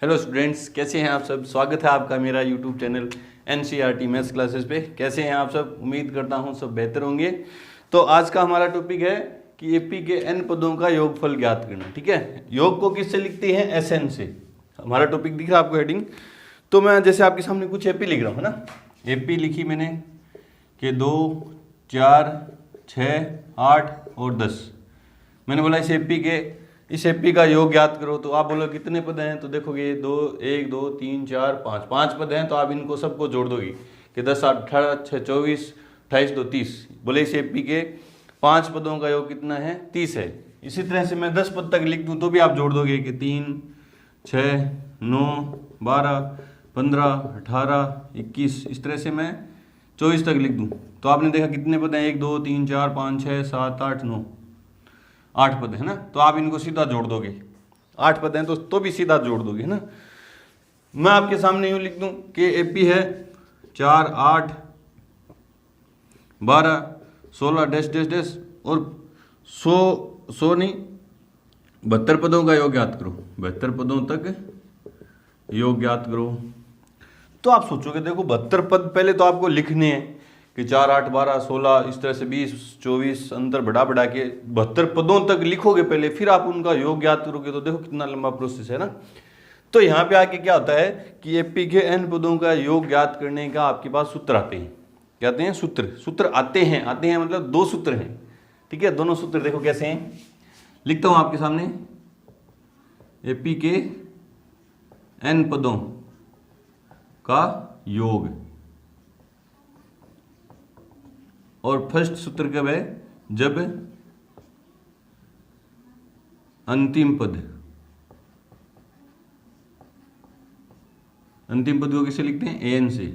Hello students, कैसे हैं आप सब। स्वागत है आपका मेरा YouTube channel NCERT maths classes पे। कैसे हैं आप सब। उम्मीद करता हूं सब बेहतर होंगे। तो आज का हमारा टॉपिक है कि एपी के n पदों का योगफल ज्ञात करना। ठीक है, योग को किससे लिखते हैं, SN से। हमारा टॉपिक दिख रहा है आपको हेडिंग। तो मैं जैसे आपके सामने कुछ एपी लिख रहा हूँ ना, एपी लिखी मैंने कि 2, 4, 6, 8 और 10। मैंने बोला इस एपी का योग ज्ञात करो। तो आप बोलो कितने पद हैं, तो देखोगे 1 2 3 4 5 5 पद हैं। तो आप इनको सबको जोड़ दोगे कि 10 8 18 6 24 28 2 30। बोले इस एपी के 5 पदों का योग कितना है, 30 है। इसी तरह से मैं 10 पद तक लिख दूं तो भी आप जोड़ दोगे कि 3 6 9 12 15 18 21। इस तरह से मैं 24 तक लिख दूं तो आपने देखा कितने पद हैं, 1 2 3 4 5 6 7 8 9 8 पद है ना। तो आप इनको सीधा जोड़ दोगे, 8 पद हैं तो भी सीधा जोड़ दोगे, है ना। मैं आपके सामने यूं लिख दूं कि एपी है 4 8 12 16 डैश डैश डैश और 100 नहीं 72 पदों का योग ज्ञात करो। 72 पदों तक योग ज्ञात करो। तो आप सोचोगे देखो 72 पद पहले तो आपको लिखने हैं कि 4 8 12 16 इस तरह से 20 24 अंतर बढ़ा के 72 पदों तक लिखोगे पहले, फिर आप उनका योग ज्ञात करोगे। तो देखो कितना लंबा प्रोसेस है ना। तो यहाँ पे आके क्या होता है कि एपी के n पदों का योग ज्ञात करने का आपके पास सूत्र आते हैं। क्या आते हैं, सूत्र आते हैं मतलब 2 सूत्र हैं। ठीक है, दोनों सूत्र देखो कैसे हैं, लिखता हूं आपके सामने। एपी के n पदों का योग, और फर्स्ट सूत्र कब है, जब अंतिम पद को किसे लिखते हैं, an से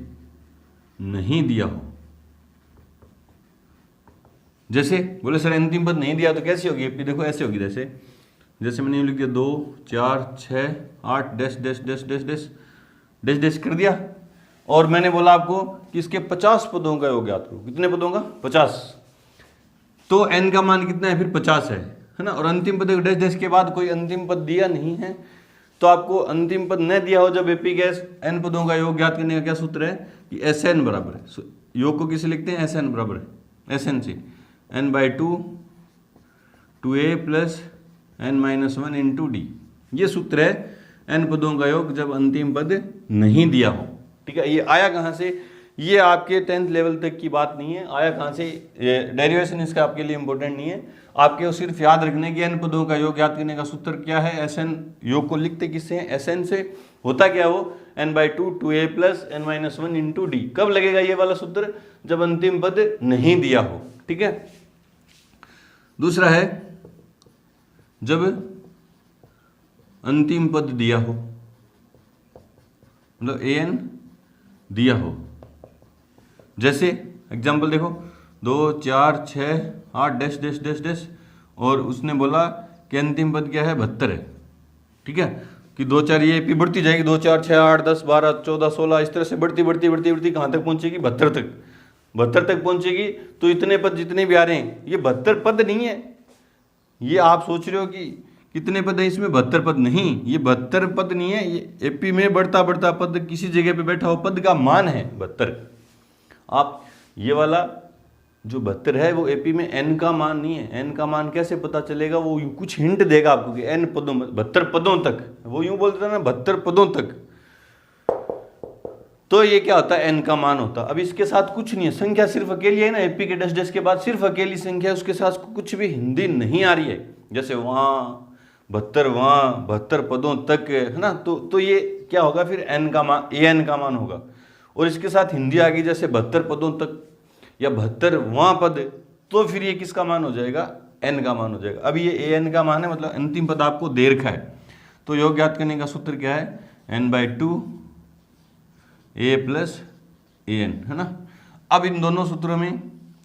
नहीं दिया हो। जैसे बोले सर अंतिम पद नहीं दिया तो कैसी होगी एपी, देखो ऐसे होगी। जैसे मैंने लिख दिया 2 4 6 8 dash dash dash dash dash dash dash कर दिया, और मैंने बोला आपको कि इसके 50 पदों का योग ज्ञात करो। कितने पदों का, 50। तो n का मान कितना है, फिर 50 है ना। और अंतिम पद डैश डैश के बाद कोई अंतिम पद दिया नहीं है, तो आपको अंतिम पद न दिया हो जब एपी के n पदों का योग ज्ञात करने का क्या सूत्र है कि SN बराबर है, योग को किसे लिखते हैं, SN बराबर है SN से n/2 2a plus n-1 into D. ये सूत्र है n पदों का योग जब अंतिम पद नहीं दिया हो। ठीक है, ये आया कहाँ से, ये आपके 10th लेवल तक की बात नहीं है। आया कहाँ से, डेरिवेशन इसका आपके लिए इंपॉर्टेंट नहीं है। आपके सिर्फ याद रखने की n पदों का योग ज्ञात करने का सूत्र क्या है, SN। योग को लिखते किससे हैं, SN से। होता क्या वो, n/2 2a plus n-1 into D. कब लगेगा ये वाला सूत्र, जब अंतिम पद नहीं दिया हो। ठीक है, दूसरा है जब अंतिम पद दिया हो, मतलब an दिया हो। जैसे एग्जाम्पल देखो 2 4 6 8 डैश डैश डैश डैश, और उसने बोला कि अंतिम पद क्या है, 72 है। ठीक है, कि 2 4 ये एपी बढ़ती जाएगी, 2 4 6 8 10 12 14 16 इस तरह से बढ़ती कहाँ तक पहुंचेगी, 72 तक पहुंचेगी। तो इतने पद जितने भी आ रहे हैं ये 72 पद नहीं है। ये आप सोच रहे हो कि कितने पद है इसमें, 72 पद नहीं, ये 72 पद नहीं है। ये एपी में बढ़ता पद किसी जगह पे बैठा हो, पद का मान है 72। आप ये वाला जो 72 है वो एपी में n का मान नहीं है। n का मान कैसे पता चलेगा, वो कुछ हिंट देगा आपको कि n पदों, 72 पदों तक, वो यूं बोलते हैं ना 72 पदों तक। तो ये क्या होता है, n का मान होता है। अब इसके साथ कुछ नहीं है, संख्या सिर्फ अकेली है ना, एपी के डैश डैश के बाद सिर्फ अकेली संख्या है, उसके साथ कुछ भी हिंदी नहीं आ रही है। जैसे वहाँ 72 वहाँ 72 पदों तक, है ना। तो ये क्या होगा फिर, n का मान, an का मान होगा। और इसके साथ हिंदी आ गई जैसे 72 पदों तक या 72वां पद, तो फिर ये किसका मान हो जाएगा, n का मान हो जाएगा। अब ये an का मान है, मतलब अंतिम पद आपको दे रखा है। तो योग ज्ञात करने का सूत्र क्या है, n/2 a प्लस an, है ना। अब इन दोनों सूत्रों में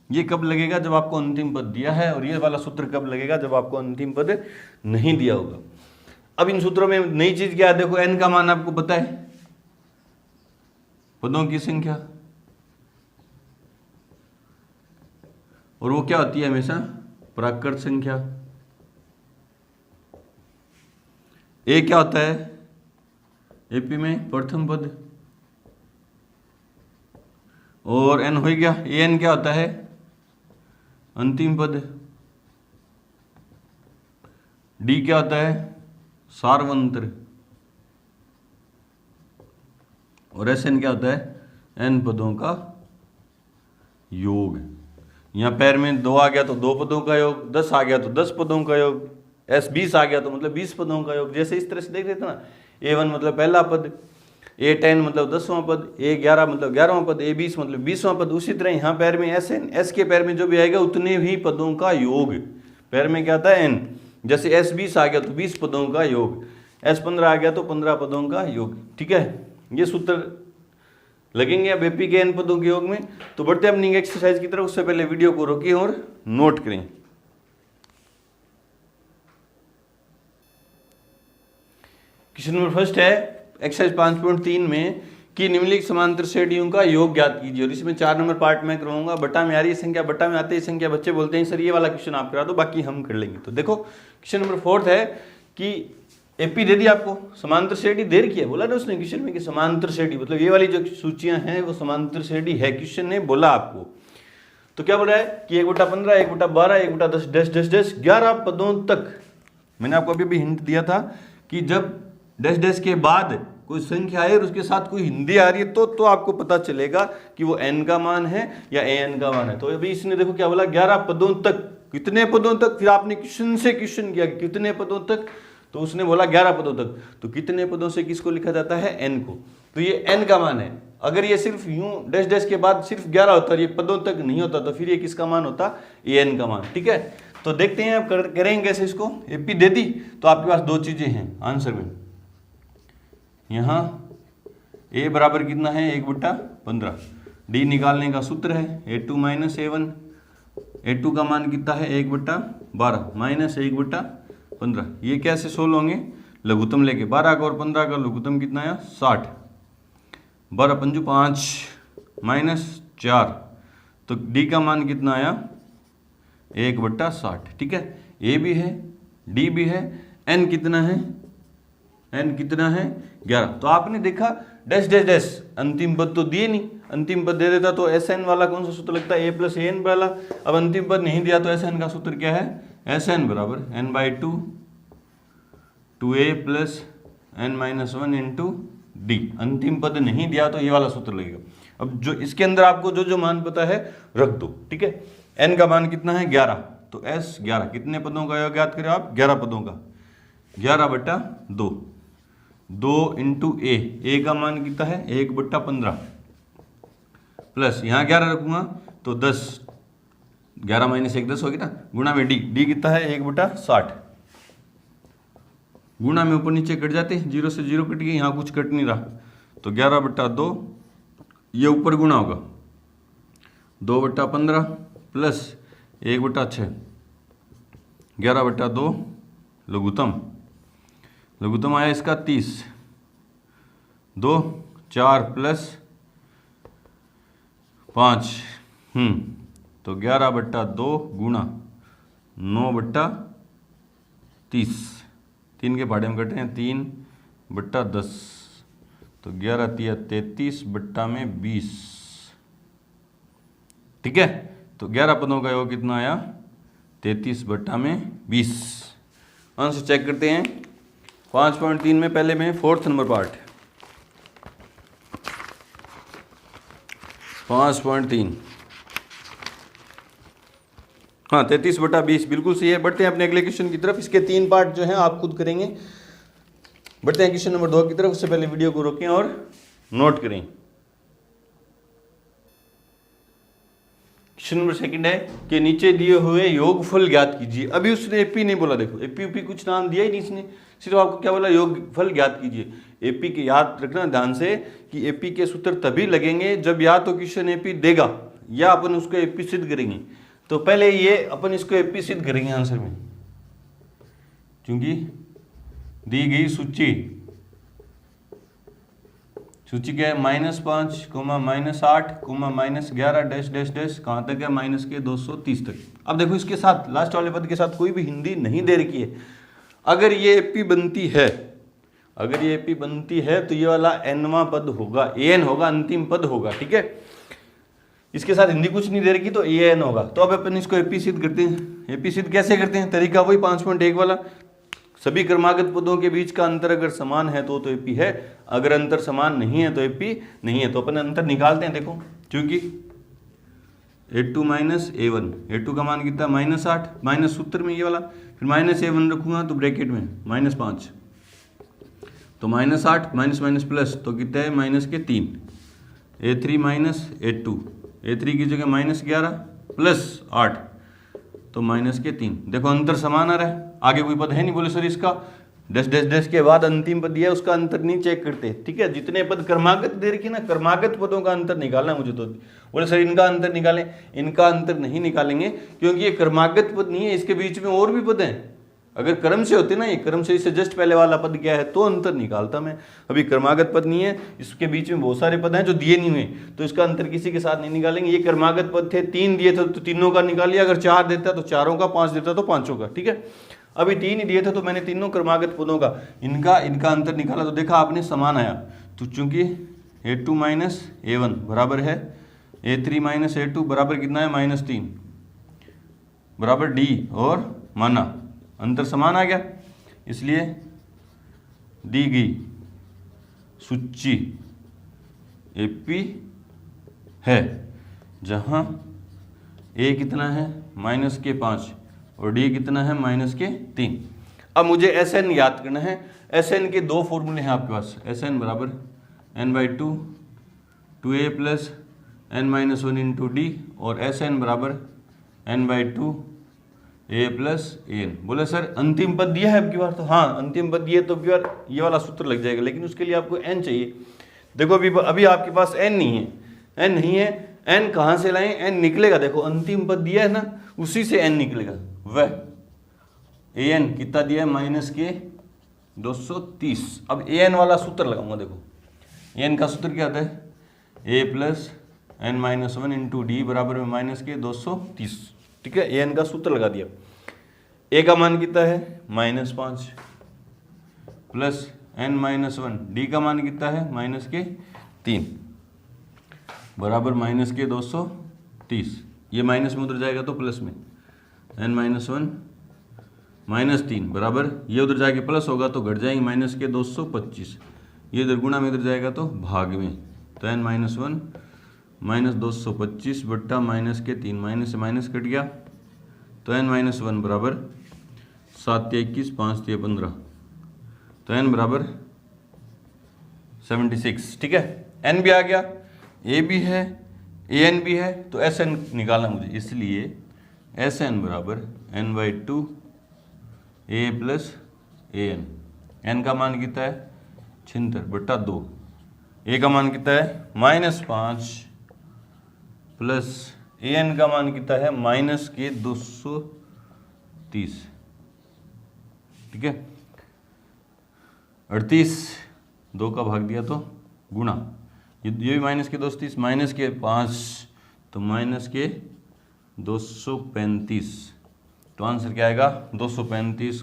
ये कब लगेगा, जब आपको अंतिम पद दिया है, और ये वाला सूत्र कब लगेगा, जब आपको अंतिम पद नहीं दिया होगा। अब इन सूत्रों में नई चीज क्या है, देखो n का मान आपको पता है, पदों की संख्या, और वो क्या होती है हमेशा, प्राकृत संख्या। ए क्या होता है, एपी में प्रथम पद और एन हो गया। ए एन क्या होता है? अंतिम पद। डी क्या होता है? सार्वंत्र। और एस एन क्या होता है? एन पदों का योग। यहाँ पैर में 2 आ गया तो 2 पदों का योग, 10 आ गया तो 10 पदों का योग, एस 20 आ गया तो मतलब 20 पदों का योग। जैसे इस तरह से देख रहे थे ना, A1 मतलब पहला पद, A10 मतलब 10वां पद, A11 मतलब 11वां पद, A20 मतलब 20वां पद। उसी तरह यहाँ पैर में एस एन, एस के पैर में जो भी आएगा उतने ही पदों का योग। पैर में क्या आता है? एन। जैसे एस 20 आ गया तो 20 पदों का योग, एस 15 आ गया तो 15 पदों का योग। ठीक है, ये सूत्र लगेंगे अब एपी के एन पदों के योग में। तो बढ़ते हैं अपनी एक्सरसाइज की तरफ। उससे पहले वीडियो को रोकिए और नोट करें। क्वेश्चन नंबर फर्स्ट है एक्सरसाइज 5.3 में कि निम्नलिखित समांतर श्रेणियों का योग ज्ञात कीजिए। और इसमें 4 नंबर पार्ट में करवाऊंगा। बटा में आ रही है संख्या, बटा में आते ही संख्या। बच्चे बोलते हैं सर ये वाला क्वेश्चन आप करा दो, बाकी हम कर लेंगे। तो देखो क्वेश्चन नंबर 4 है कि एपी दे दिया आपको, समांतर श्रेणी दे रखी है। बोला ना उसने क्वेश्चन में कि समांतर श्रेणी मतलब ये वाली जो सूचियां हैं वो समांतर श्रेणी है। क्वेश्चन ने बोला आपको तो क्या बोला है कि 1/15, 1/12, 1/10, 10, 10, 10, 11 पदों तक। मैंने आपको अभी भी हिंट दिया था कि जब 10, 10 के बाद कोई संख्या है और उसके साथ कोई हिंदी आ रही है तो आपको पता चलेगा कि वो n का मान है या an का मान है। तो अभी इसने देखो क्या बोला, 11 पदों तक। कितने पदों तक? फिर आपने क्वेश्चन से क्वेश्चन किया कितने पदों तक, तो उसने बोला 11 पदों तक। तो कितने पदों से किसको लिखा जाता है? n को। तो ये n का मान है। अगर ये सिर्फ यूं डैश डैश के बाद सिर्फ 11 होता और ये पदों तक नहीं होता तो फिर ये किसका मान होता? an का मान। ठीक है, तो देखते हैं अब करेंगे कैसे इसको। एपी दे दी तो आपके पास 2 चीजें हैं आंसर में। यहाँ a बराबर कितना है? 1/15। d निकालने का सूत्र है a2 माइनस a1। a2 का मान कितना है? 1/12 माइनस 1/15। ये कैसे सोल्व होंगे? लघुत्तम लेके 12 का और 15 का लघुत्तम कितना आया? 60। 12 पंजू 5 माइनस 4, तो d का मान कितना आया? 1/60। ठीक है, a भी है d भी है, n कितना है? n कितना है? 11। तो आपने देखा डैश डैश डैश, अंतिम पद तो दिए नहीं। अंतिम पद दे देता तो एस एन वाला कौन सा सूत्र लगता है? a प्लस an वाला। अब अंतिम पद नहीं दिया तो एस एन का सूत्र क्या है? एस एन बराबर n/2 2a plus n-1 into D. अंतिम पद नहीं दिया तो ये वाला सूत्र लगेगा। अब जो इसके अंदर आपको जो जो मान पता है रख दो। ठीक है, n का मान कितना है? 11। तो s 11 कितने पदों का योग ज्ञात करें आप? 11 पदों का। 11/2 2 इंटू a का मान कितना है? 1/15 प्लस यहाँ 11 रखूंगा तो 10, 11 माइनस 1 10 होगी ना, गुणा में d कितना है? 1/60। गुणा में ऊपर नीचे कट जाते, 0 से 0 कट गई, यहाँ कुछ कट नहीं रहा। तो 11/2 ये ऊपर गुणा होगा 2/15 प्लस 1/6, 11/2 लघुत्तम। लघुत्तम आया इसका 30, 2 4 प्लस 5, तो 11/2 गुणा 9/30। 3 के भाड़े में कट रहे हैं, 3/10, तो 11 तिया 33 बट्टा में 20। ठीक है, तो 11 पदों का योग कितना आया? 33 बट्टा में 20। आंसर चेक करते हैं 5.3 में। पहले में 4th नंबर पार्ट 5.3, हाँ 33/20 बिल्कुल सही है। बढ़ते हैं अपने अगले क्वेश्चन की तरफ। इसके 3 पार्ट जो हैं आप खुद करेंगे। बढ़ते हैं क्वेश्चन नंबर 2 की तरफ। उससे पहले वीडियो को रोकें और नोट करें। क्वेश्चन नंबर 2 है कि नीचे दिए हुए योगफल ज्ञात कीजिए। अभी उसने एपी नहीं बोला, देखो एपी कुछ नाम दिया ही नहीं इसने, सिर्फ आपको क्या बोला? योगफल ज्ञात कीजिए। एपी के याद रखना ध्यान से कि एपी के सूत्र तभी लगेंगे जब या तो क्वेश्चन एपी देगा या अपन उसको एपी सिद्ध करेंगे। तो पहले ये अपन इसको एपी सिद्ध करेंगे आंसर में, क्योंकि दी गई सूची क्या है? -5, -8, -11 डैश डैश डैश कहाँ तक है? माइनस के 230 तक। अब देखो इसके साथ लास्ट वाले पद के साथ कोई भी हिंदी नहीं दे रखी है। अगर ये एपी बनती है, अगर ये एपी बनती है तो ये वाला nवां पद होगा, an होगा, अंतिम पद होगा, ठीक है। इसके साथ हिंदी कुछ नहीं दे रखी तो an होगा। तो अब अपन इसको एपी सिद्ध करते हैं। एपी सिद्ध कैसे करते हैं? तरीका वही 5.1 वाला, सभी क्रमागत पदों के बीच का अंतर अगर समान है तो एपी है, अगर अंतर समान नहीं है तो एपी नहीं है। तो अपन अंतर निकालते हैं। देखो, क्योंकि a2 माइनस a1, a2 का मान कितना -8, माइनस सूत्र में ये वाला, फिर माइनस a1 रखूंगा तो ब्रैकेट में -5, तो -8 माइनस माइनस प्लस तो कितना है -3, a3 माइनस a2, a3 की जगह -11 प्लस 8 तो -3। देखो अंतर समान आ रहा है, आगे कोई पद है नहीं। बोले सर इसका डैश डैश डैश के बाद अंतिम पद दिया है, उसका अंतर नहीं चेक करते, ठीक है। जितने पद क्रमागत दे रखी ना, क्रमागत पदों का अंतर निकालना मुझे। तो बोले सर इनका अंतर निकालें, इनका अंतर नहीं निकालेंगे क्योंकि ये क्रमागत पद नहीं है, इसके बीच में और भी पद हैं। अगर क्रम से होते ना, ये क्रम से इससे जस्ट पहले वाला पद क्या है तो अंतर निकालता मैं। अभी क्रमागत पद नहीं है, इसके बीच में बहुत सारे पद हैं जो दिए नहीं हुए, तो इसका अंतर किसी के साथ नहीं निकालेंगे। ये क्रमागत पद थे, 3 दिए थे तो तीनों का निकाल लिया, अगर 4 देता तो चारों का, 5 देता तो पांचों का, ठीक है। अभी 3 ही दिए थे तो मैंने तीनों क्रमागत पदों का इनका अंतर निकाला, तो देखा आपने समान आया। तो चूंकि a2 माइनस a1 बराबर है a3 माइनस a2 बराबर कितना है -3 बराबर d, और माना अंतर समान आ गया, इसलिए दी गई सूची एपी है जहां a कितना है -5 और d कितना है -3। अब मुझे Sn याद करना है। Sn के 2 फॉर्मूले हैं आपके पास। Sn बराबर n/2 2a plus n-1 into D, और Sn बराबर n/2 a प्लस an। बोले सर अंतिम पद दिया है अब की बार, तो हाँ अंतिम पद दिए तो अब की बार ये वाला सूत्र लग जाएगा, लेकिन उसके लिए आपको n चाहिए। देखो अभी आपके पास n नहीं है, n नहीं है, n कहाँ से लाएं? n निकलेगा, देखो अंतिम पद दिया है ना, उसी से n निकलेगा। वह an कितना दिया है -230। अब an वाला सूत्र लगाऊंगा। देखो an का सूत्र क्या आता है? a plus n-1 into D बराबर में -230, ठीक है। an का सूत्र लगा दिया। a का मान कितना है -5 प्लस n-1, d का मान कितना है -3 बराबर -230। ये माइनस में उधर जाएगा तो प्लस में, n-1 -3 बराबर, ये उधर जाके प्लस होगा तो घट जाएंगे -225, ये इधर गुणा में इधर जाएगा तो भाग में, तो n-1 -225 बट्टा -3, माइनस से माइनस कट गया, तो n-1 बराबर 7 × 21 5 × 15, तो n बराबर 76, ठीक है। n भी आ गया, a भी है, an भी है, तो Sn निकालना मुझे, इसलिए Sn बराबर n/2 a plus an। n का मान कितना है 76 बट्टा 2, a का मान कितना है -5 प्लस an का मान कितना है -230, ठीक है। 38 2 का भाग दिया तो गुणा, ये भी -230 -5 तो -235, तो आंसर क्या आएगा? 235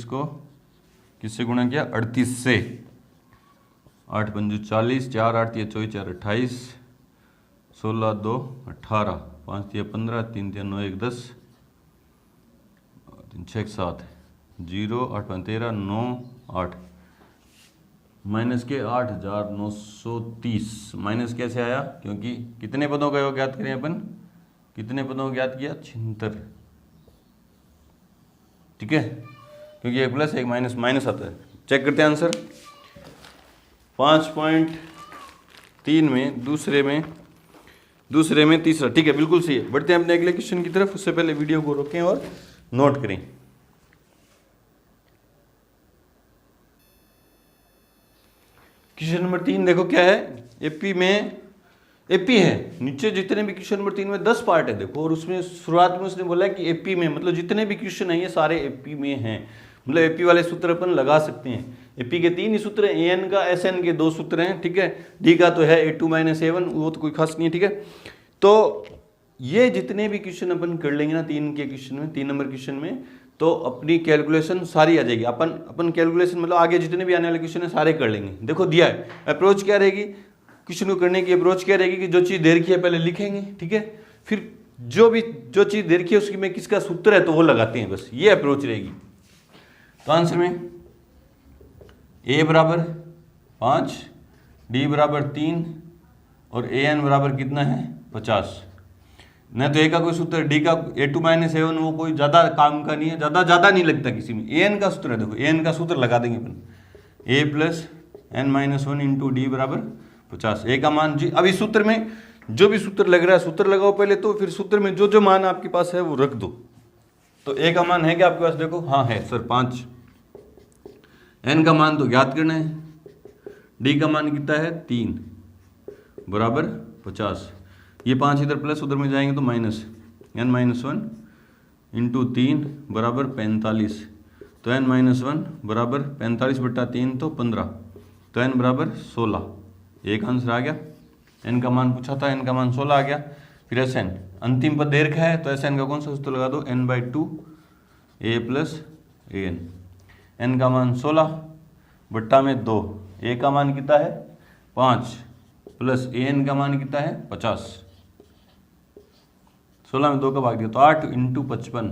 को किससे गुणा किया? 38 से। 8 पंजू 40, 4 8 24 4 28, 16 2 18, 5 3 15, 3 3 9 1 10, 3 6 7 0 8 5 13 9 8 -8,930। माइनस कैसे आया? क्योंकि कितने पदों का योग ज्ञात करें अपन? कितने पदों को ज्ञात किया? 76, ठीक है। क्योंकि एक प्लस एक माइनस माइनस आता है। चेक करते हैं आंसर। 5.3 में दूसरे में तीसरा, ठीक है, बिल्कुल सही है। बढ़ते हैं अपने अगले क्वेश्चन की तरफ। उससे पहले वीडियो को रोकें और नोट करें। क्वेश्चन नंबर 3 देखो क्या है। एपी है, नीचे जितने भी क्वेश्चन नंबर 3 में 10 पार्ट है देखो, और उसमें शुरुआत में उसने बोला कि एपी में, मतलब जितने भी क्वेश्चन है ये सारे एपी में हैं। मतलब एपी वाले सूत्र अपन लगा सकते हैं। एपी के 3 ही सूत्र हैं, एन का एसएन के 2 सूत्र हैं, ठीक है। डी का तो है A2 - A1, वो तो कोई खास नहीं है, ठीक है। तो ये जितने भी क्वेश्चन अपन कर लेंगे ना 3 के क्वेश्चन में, 3 नंबर क्वेश्चन में, तो अपनी कैलकुलेशन सारी आ जाएगी। अपन कैलकुलेशन मतलब आगे जितने भी आने वाले क्वेश्चन है सारे कर लेंगे। देखो दिया है, अप्रोच क्या रहेगी क्वेश्चन को करने की, अप्रोच क्या रहेगी कि जो चीज़ दे रखी है पहले लिखेंगे, ठीक है, फिर जो चीज़ दे रखी है उसकी में किसका सूत्र है तो वो लगाते हैं, बस ये अप्रोच रहेगी। तो आंसर में ए बराबर 5, डी बराबर 3 और ए एन बराबर कितना है 50। न तो ए का कोई सूत्र, डी का A2 - A1 वो कोई ज़्यादा काम का नहीं है, ज़्यादा नहीं लगता किसी में। ए एन का सूत्र है, देखो ए एन का सूत्र लगा देंगे अपन, A + n-1 इंटू डी बराबर 50। ए का मान जी, अब इस सूत्र में जो भी सूत्र लग रहा है सूत्र लगाओ पहले, तो फिर सूत्र में जो मान आपके पास है वो रख दो। तो ए का मान है क्या आपके पास, देखो हाँ है सर 5, एन का मान तो ज्ञात करना है, डी का मान कितना है 3 बराबर 50। ये 5 इधर प्लस उधर में जाएंगे तो माइनस, n-1 इंटू 3 बराबर 45। तो n-1 बराबर 45/3 तो 15, तो n बराबर 16। एक आंसर आ गया। n का मान पूछा था, n का मान 16 आ गया। फिर Sn अंतिम पद दे रखा है तो Sn का कौन सा सूत्र लगा दो, n/2 a + an। n का मान 16 बट्टा में 2, a का मान कितना है 5 प्लस an का मान कितना है 50। 16 में 2 का भाग दिया तो 8 इंटू 55,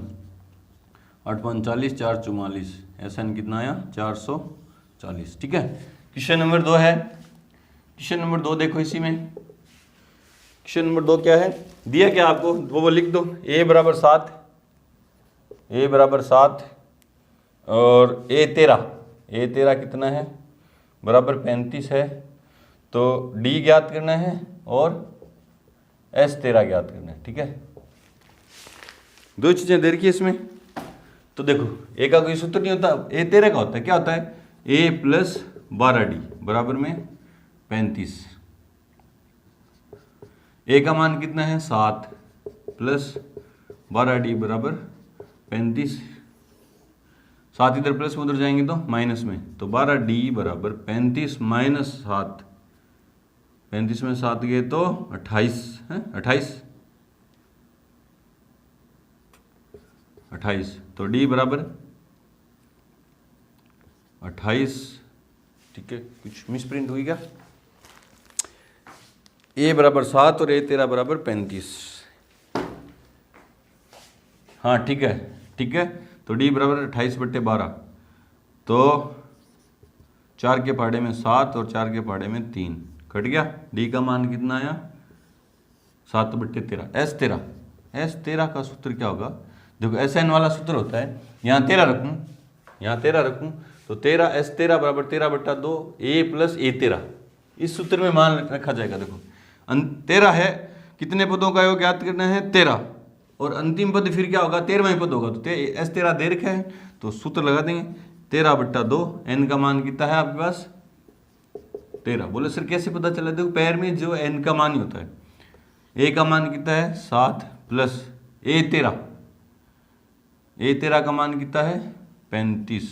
8 × 5 = 40, 4 × 44, Sn कितना आया 440। ठीक है, क्वेश्चन नंबर 2 है। क्वेश्चन नंबर 2 देखो, इसी में क्वेश्चन नंबर 2 क्या है, दिया क्या आपको वो लिख दो। a बराबर 7, a बराबर 7 और a 13 कितना है बराबर 35 है। तो d ज्ञात करना है और s 13 ज्ञात करना है। ठीक है, दो चीज़ें दे रखी है इसमें। तो देखो a का कोई सूत्र नहीं होता, a 13 का होता है, क्या होता है a + 12d बराबर में 35। a का मान कितना है 7 प्लस 12d बराबर 35। 7 इधर प्लस में उधर जाएंगे तो माइनस में, तो 12d बराबर 35 माइनस 7, 35 में 7 गए तो 28 है, 28। तो d बराबर 28। ठीक है, कुछ मिसप्रिंट हुई क्या, a बराबर 7 और a 13 बराबर 35। हाँ ठीक है, तो d बराबर 28/12, तो 4 के पहाड़े में 7 और 4 के पहाड़े में 3 कट गया। d का मान कितना आया 7/13। S 13 का सूत्र क्या होगा, देखो Sn वाला सूत्र होता है, यहाँ 13 रखूँ तो 13 S 13 बराबर 13/2 a + a 13, इस सूत्र में मान रखा जाएगा। देखो 13 है, कितने पदों का योग ज्ञात करना है 13, और अंतिम पद फिर क्या होगा 13वां पद होगा। तो S 13 दे रखा है तो सूत्र लगा देंगे 13/2। n का मान कितना है आपके पास 13। बोले सर कैसे पता चला, देखो पैर में जो n का मान ही होता है, a का मान कितना है 7 प्लस a 13 का मान कितना है 35।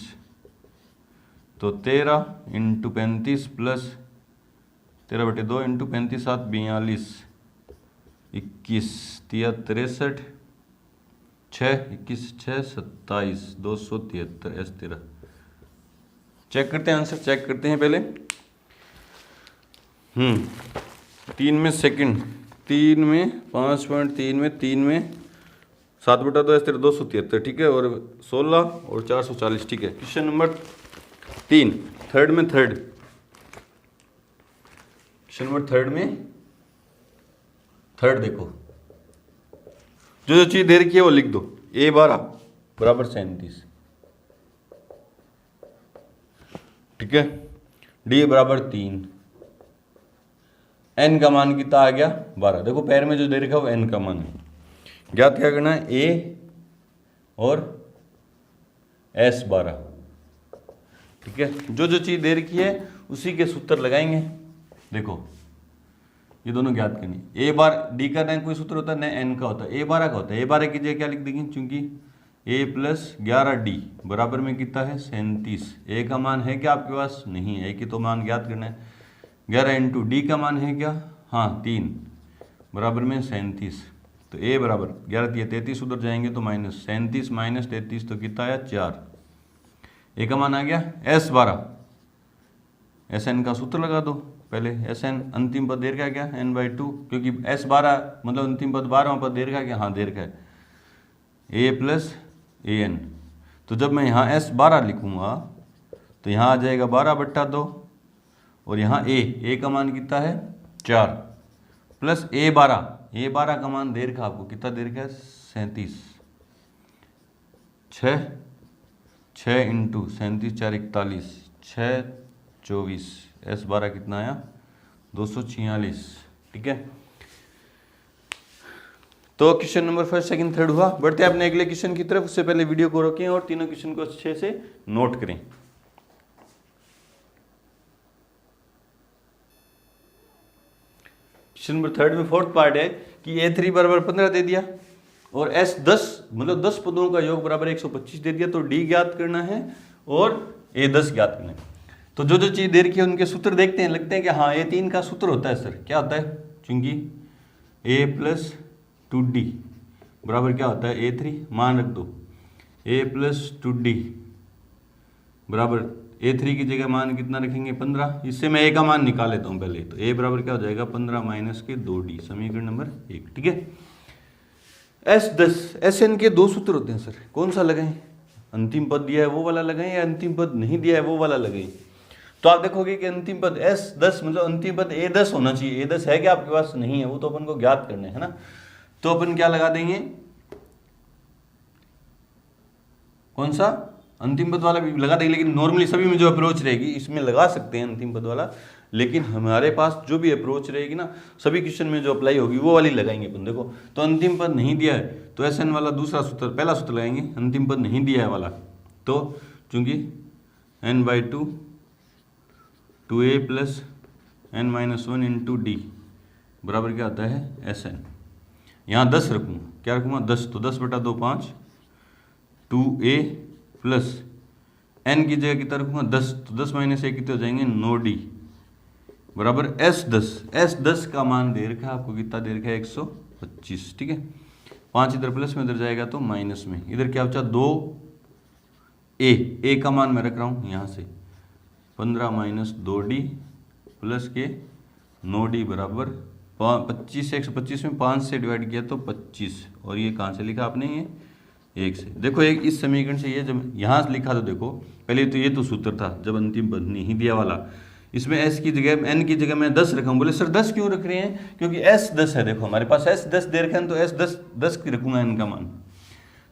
तो 13 into 35 plus 13/2 into 35 7 42, 21 63 6 21 6 27 273 S 13। Check करते हैं, आंसर चेक करते हैं पहले। 3 में सेकंड, 3 में 5.3 में 3 में 7/2 S 13 273। ठीक है, और 16 और 440। ठीक है, क्वेश्चन नंबर 3 थर्ड में थर्ड देखो, जो चीज दे रखी है वो लिख दो। a 12 बराबर 37। ठीक है, d बराबर 3, n का मान कितना आ गया 12। देखो पैर में जो दे रखा है वो n का मान है, ज्ञात क्या करना है a और s 12। ठीक है, जो चीज दे रखी है उसी के सूत्र लगाएंगे। देखो ये दोनों ज्ञात करनी है। a बार d का न कोई सूत्र होता है न n का होता है, a 12 का होता है। a 12 की जगह क्या लिख देंगे, क्योंकि a + 11d बराबर में कितना है 37। a का मान है क्या आपके पास, नहीं है, a की तो मान ज्ञात करना है। 11 इंटू d का मान है क्या, हाँ 3 बराबर में 37। तो ए बराबर 11 33 उधर जाएंगे तो माइनस 37 माइनस 33 तो कितना आया 4। ए का मान आ गया S12। Sn का सूत्र लगा दो पहले। Sn अंतिम पद देर का क्या n/2, क्योंकि S12 मतलब अंतिम पद 12वां पद देर का क्या, हाँ देर का है, a प्लस an। तो जब मैं यहाँ S12 लिखूंगा तो यहाँ आ जाएगा 12/2 और यहाँ a का मान कितना है 4 प्लस a12 का मान देर का आपको कितना देर का है 37। 6 इंटू 37 4 41 6 24 S12 कितना आया 246। ठीक है, तो question number first second third हुआ। बढ़ते हैं अपने अगले क्वेश्चन की तरफ। उससे पहले वीडियो को रोकें और तीनों क्वेश्चन को अच्छे से नोट करें। क्वेश्चन नंबर थर्ड में फोर्थ पार्ट है कि A3 बराबर 15 दे दिया और S 10 मतलब 10 पदों का योग बराबर 125 दे दिया, तो D ज्ञात करना है और A 10 ज्ञात करना है। तो जो जो चीज़ दे रखी है उनके सूत्र देखते हैं, लगते हैं कि हाँ A3 का सूत्र होता है सर, क्या होता है, चूंकि A प्लस 2D बराबर क्या होता है A3, मान रख दो A प्लस 2D बराबर A3 की जगह मान कितना रखेंगे 15। इससे मैं A का मान निकाल लेता हूँ पहले, तो A बराबर क्या हो जाएगा 15 माइनस के 2D, समीकरण नंबर 1। ठीक है, S10 Sn के दो सूत्र होते हैं सर, कौन सा लगाएं, अंतिम पद दिया है वो वाला लगाएं या अंतिम पद नहीं दिया है वो वाला लगाएं। तो आप देखोगे कि अंतिम पद S10 मतलब अंतिम पद A10 होना चाहिए। A10 है कि आपके पास नहीं है, वो तो अपन को ज्ञात करना है ना। तो अपन क्या लगा देंगे, कौन सा अंतिम पद वाला भी लगा देंगे, लेकिन नॉर्मली सभी में जो अप्रोच रहेगी इसमें लगा सकते हैं अंतिम पद वाला, लेकिन हमारे पास जो भी अप्रोच रहेगी ना सभी क्वेश्चन में जो अप्लाई होगी वो वाली लगाएंगे अपन। देखो तो अंतिम पद नहीं दिया है तो Sn वाला दूसरा सूत्र पहला सूत्र लगाएंगे, अंतिम पद नहीं दिया है वाला, तो चूंकि n/2 2a plus n-1 into D बराबर क्या होता है Sn। यहाँ 10 रखूँ, क्या रखूँगा 10, तो 10/2 5 2a प्लस n की जगह कितना रखूँगा 10, तो 10 माइनस 1 कितने हो जाएंगे 9d बराबर S10 का मान दे रखा है आपको, कितना दे रखा है 125। ठीक है, 5 इधर प्लस में, इधर जाएगा तो माइनस में, इधर क्या बचा 2a का मान मैं रख रहा हूँ यहाँ से 15 माइनस 2d प्लस के 9d बराबर 25 125 में 5 से डिवाइड किया तो 25, और ये कहाँ से लिखा आपने, ये 1 से। देखो एक इस समीकरण से ये जब यहाँ से लिखा तो देखो पहले तो ये तो सूत्र था जब अंतिम पद नहीं दिया वाला, इसमें S की जगह n की जगह मैं 10 रखा हूँ। बोले सर 10 क्यों रख रहे हैं, क्योंकि S 10 है, देखो हमारे पास S 10 दे रखा है तो S 10 की रखूँगा n का मान,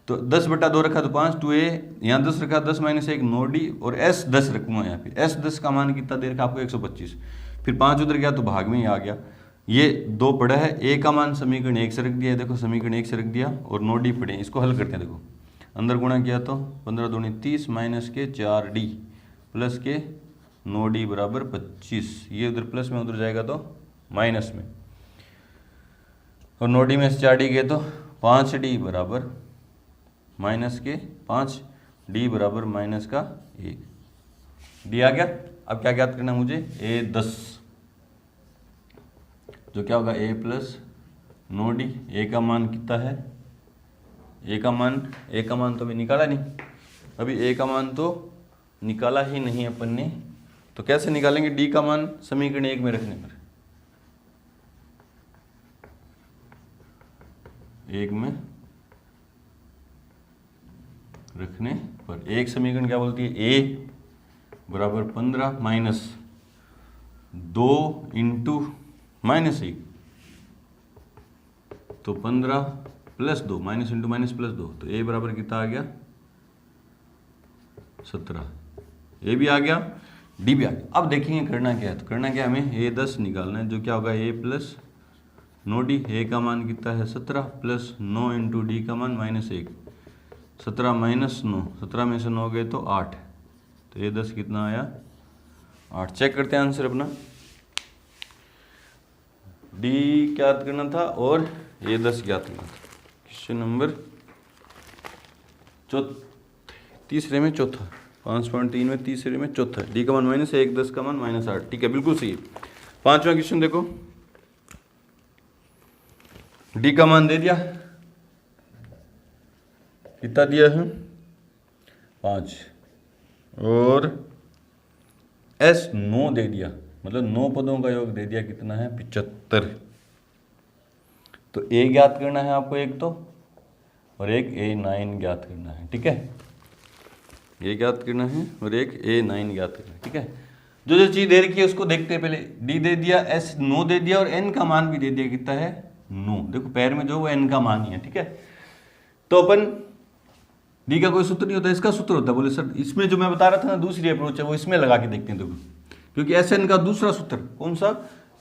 तो 10/2 रखा तो 5 2a, यहाँ 10 रखा 10 माइनस 1 9d और S 10 रखूँगा यहाँ पे। S 10 का मान कितना दे रखा आपको 125, फिर 5 उधर गया तो भाग में ही आ गया, ये 2 पड़ा है, a का मान समीकरण 1 से रख दिया है, देखो समीकरण 1 से रख दिया और 9d पड़े, इसको हल करते हैं। देखो अंदर गुणा किया तो 15 दूनी 30 माइनस के 4d प्लस के 9d बराबर 25, ये उधर प्लस में उधर जाएगा तो माइनस में, और 9d में से 4d गए तो 5d बराबर माइनस के 5d बराबर माइनस का 1 दिया गया। अब क्या ज्ञात करना है मुझे, A10 जो क्या होगा a प्लस 9d, a का मान कितना है, a का मान तो अभी निकाला नहीं, अभी a का मान तो निकाला ही नहीं अपन ने, तो कैसे निकालेंगे, d का मान समीकरण 1 में रखने पर, 1 में रखने पर एक समीकरण क्या बोलती है, a बराबर 15 माइनस 2 इंटू माइनस 1, तो 15 plus 2 minus into minus plus 2, तो a बराबर कितना आ गया 17, a भी आ गया d भी आ गया। अब देखेंगे करना क्या है, तो करना क्या हमें A10 निकालना है, जो क्या होगा a प्लस 9d, a का मान कितना है 17 प्लस 9 इंटू डी का मान -1, 17 माइनस 9, 17 में से 9 गए तो 8, तो A10 कितना आया 8। चेक करते हैं आंसर अपना, d ज्ञात करना था और A10 ज्ञात करना था। क्वेश्चन नंबर तीसरे में चौथा, 5.3 में तीसरे में चौथा, d का मान -1, 10 का मान -8। ठीक है, बिल्कुल सही है। 5वां क्वेश्चन देखो, डी का मान दे दिया, कितना दिया है 5, और एस 9 दे दिया, मतलब 9 पदों का योग दे दिया, कितना है 75। तो ए ज्ञात करना है आपको एक तो, और एक A9 ज्ञात करना है, ठीक है। ये ज्ञात करना है और एक A9 ज्ञात करना है, ठीक है। जो जो चीज दे रखी है उसको देखते हैं पहले। डी दे दिया, एस 9 दे दिया, और एन का मान भी दे दिया, कितना है 9। देखो पैर में जो वो एन का मान ही है, ठीक है। तो अपन डी का कोई सूत्र नहीं होता, इसका सूत्र होता है। बोले सर इसमें जो मैं बता रहा था ना दूसरी अप्रोच है, वो इसमें लगा के देखते हैं। देखो क्योंकि एस एन का दूसरा सूत्र कौन सा,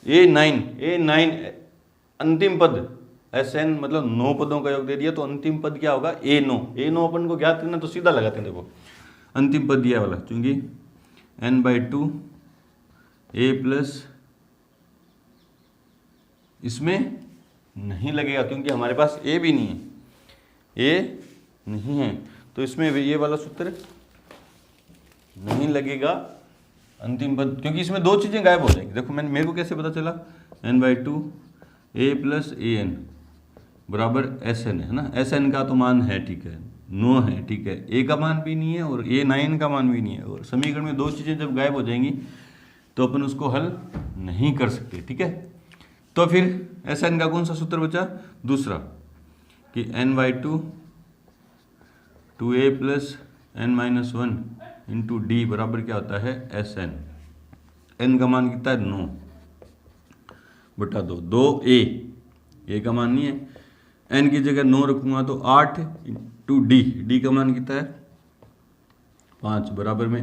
A9 अंतिम पद, एस एन मतलब 9 पदों का योग दे दिया, तो अंतिम पद क्या होगा A9 अपन को ज्ञात करना, तो सीधा लगाते हैं। देखो अंतिम पद दिया वाला, क्योंकि n/2 A प्लस इसमें नहीं लगेगा, क्योंकि हमारे पास A भी नहीं है, A नहीं है, तो इसमें ये वाला सूत्र नहीं लगेगा अंतिम पद, क्योंकि इसमें दो चीजें गायब हो जाएंगी। देखो मेरे को कैसे पता चला, n/2 A प्लस AN बराबर SN है ना। SN का तो मान है, ठीक है 9 है, ठीक है। A का मान भी नहीं है और A9 का मान भी नहीं है, और समीकरण में दो चीजें जब गायब हो जाएंगी तो अपन उसको हल नहीं कर सकते, ठीक है। तो फिर SN का कौन सा सूत्र बचा, दूसरा, कि n/2 2A plus n-1 into D बराबर क्या होता है SN। n का मान कितना है 9 बटा 2A का मान नहीं है, n की जगह 9 रखूंगा तो 8 इंटू डी का मान कितना है 5 बराबर में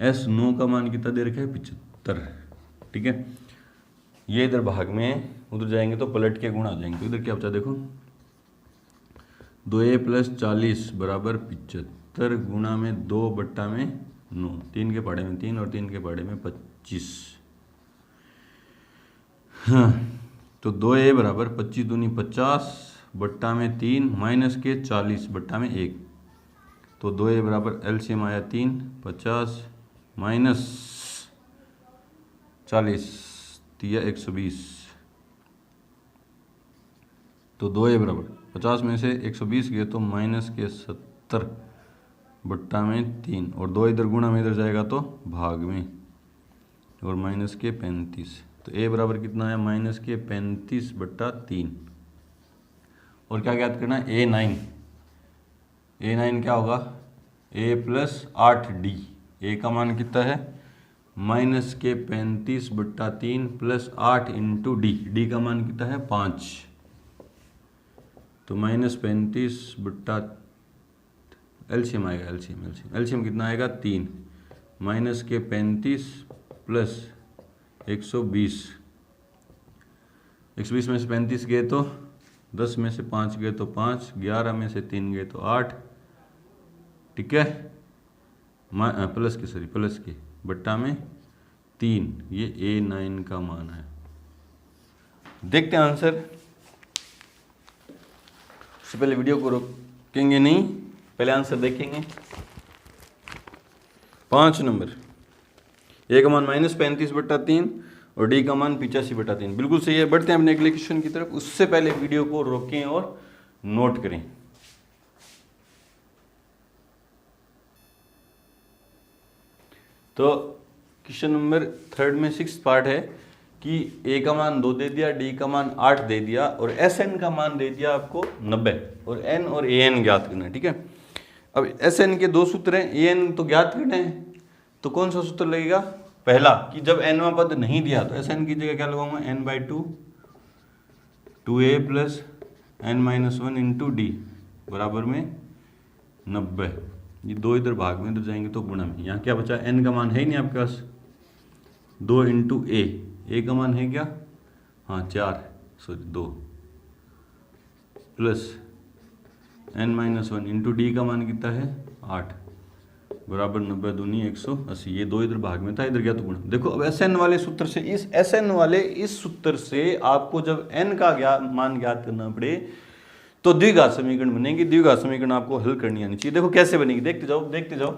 S9 का मान कितना दे रखा है 75, ठीक है। ये इधर भाग में, उधर जाएंगे तो पलट के गुणा आ जाएंगे, तो इधर क्या बचा देखो, 2A प्लस 40 बराबर 75 गुणा में 2 बट्टा में 9, 3 के पहाड़े में 3 और 3 के पहाड़े में 25। हाँ तो 2A बराबर 25 दूनी 50 बट्टा में 3 माइनस के 40 बट्टा में 1, तो 2A बराबर एलसीएम आया 3, 50 माइनस 40 दिया 120, तो 2A बराबर 50 में से 120 गए तो माइनस के 70 बट्टा में 3, और 2 इधर गुणा में इधर जाएगा तो भाग में, और माइनस के 35, तो A बराबर कितना है माइनस के 35 बट्टा 3। और क्या ज्ञात करना है A9 क्या होगा A प्लस 8D, A का मान कितना है माइनस के 35 बट्टा 3 प्लस 8 इंटू डी का मान कितना है 5, तो माइनस 35 बट्टा एलसीएम आएगा, एलसीएम कितना आएगा 3, माइनस के 35 प्लस 120 में से 35 गए तो 10 में से 5 गए तो 5, 11 में से 3 गए तो 8, ठीक है। प्लस के बट्टा में 3, ये A9 का मान है। देखते हैं आंसर। उससे पहले वीडियो को रोकेंगे नहीं, पहले आंसर देखेंगे। 5 नंबर, A का मान माइनस 35 बट्टा 3 और डी का मान 85 बटा 3, बिल्कुल सही है। बढ़ते हैं अपने अगले क्वेश्चन की तरफ। उससे पहले वीडियो को रोकें और नोट करें। तो क्वेश्चन नंबर 3 में 6 पार्ट है कि A का मान 2 दे दिया, D का मान 8 दे दिया और SN का मान दे दिया आपको 90, और N और AN ज्ञात करना है, ठीक है। अब SN के दो सूत्र हैं, AN तो ज्ञात करना है, तो कौन सा सूत्र लगेगा, पहला कि जब nवां पद नहीं दिया तो SN की जगह क्या लगाऊंगा n/2 2A plus n-1 into D बराबर में 90। ये दो इधर भाग में इधर जाएंगे तो गुणा में, यहाँ क्या बचा, n का मान है ही नहीं आपके पास, 2 इंटू A का मान है क्या, हाँ 2 प्लस n-1 इंटू डी का मान कितना है 8 बराबर 90 दूनी 180। ये दो इधर भाग में था, इधर गया तो गुणा। देखो अब SN वाले सूत्र से इस सूत्र से आपको जब n का मान ज्ञात करना पड़े तो द्विघात समीकरण बनेगी। द्विघात समीकरण आपको हल करनी आनी चाहिए। देखो कैसे बनेगी, देखते जाओ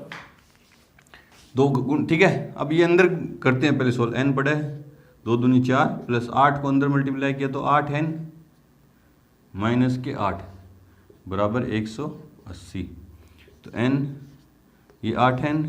दो गुण, ठीक है। अब ये अंदर करते हैं पहले सोल्व। n पड़ा है 2 दूनी 4 प्लस 8 को अंदर मल्टीप्लाई किया तो 8n माइनस के 8 बराबर 180। तो n ये 8n,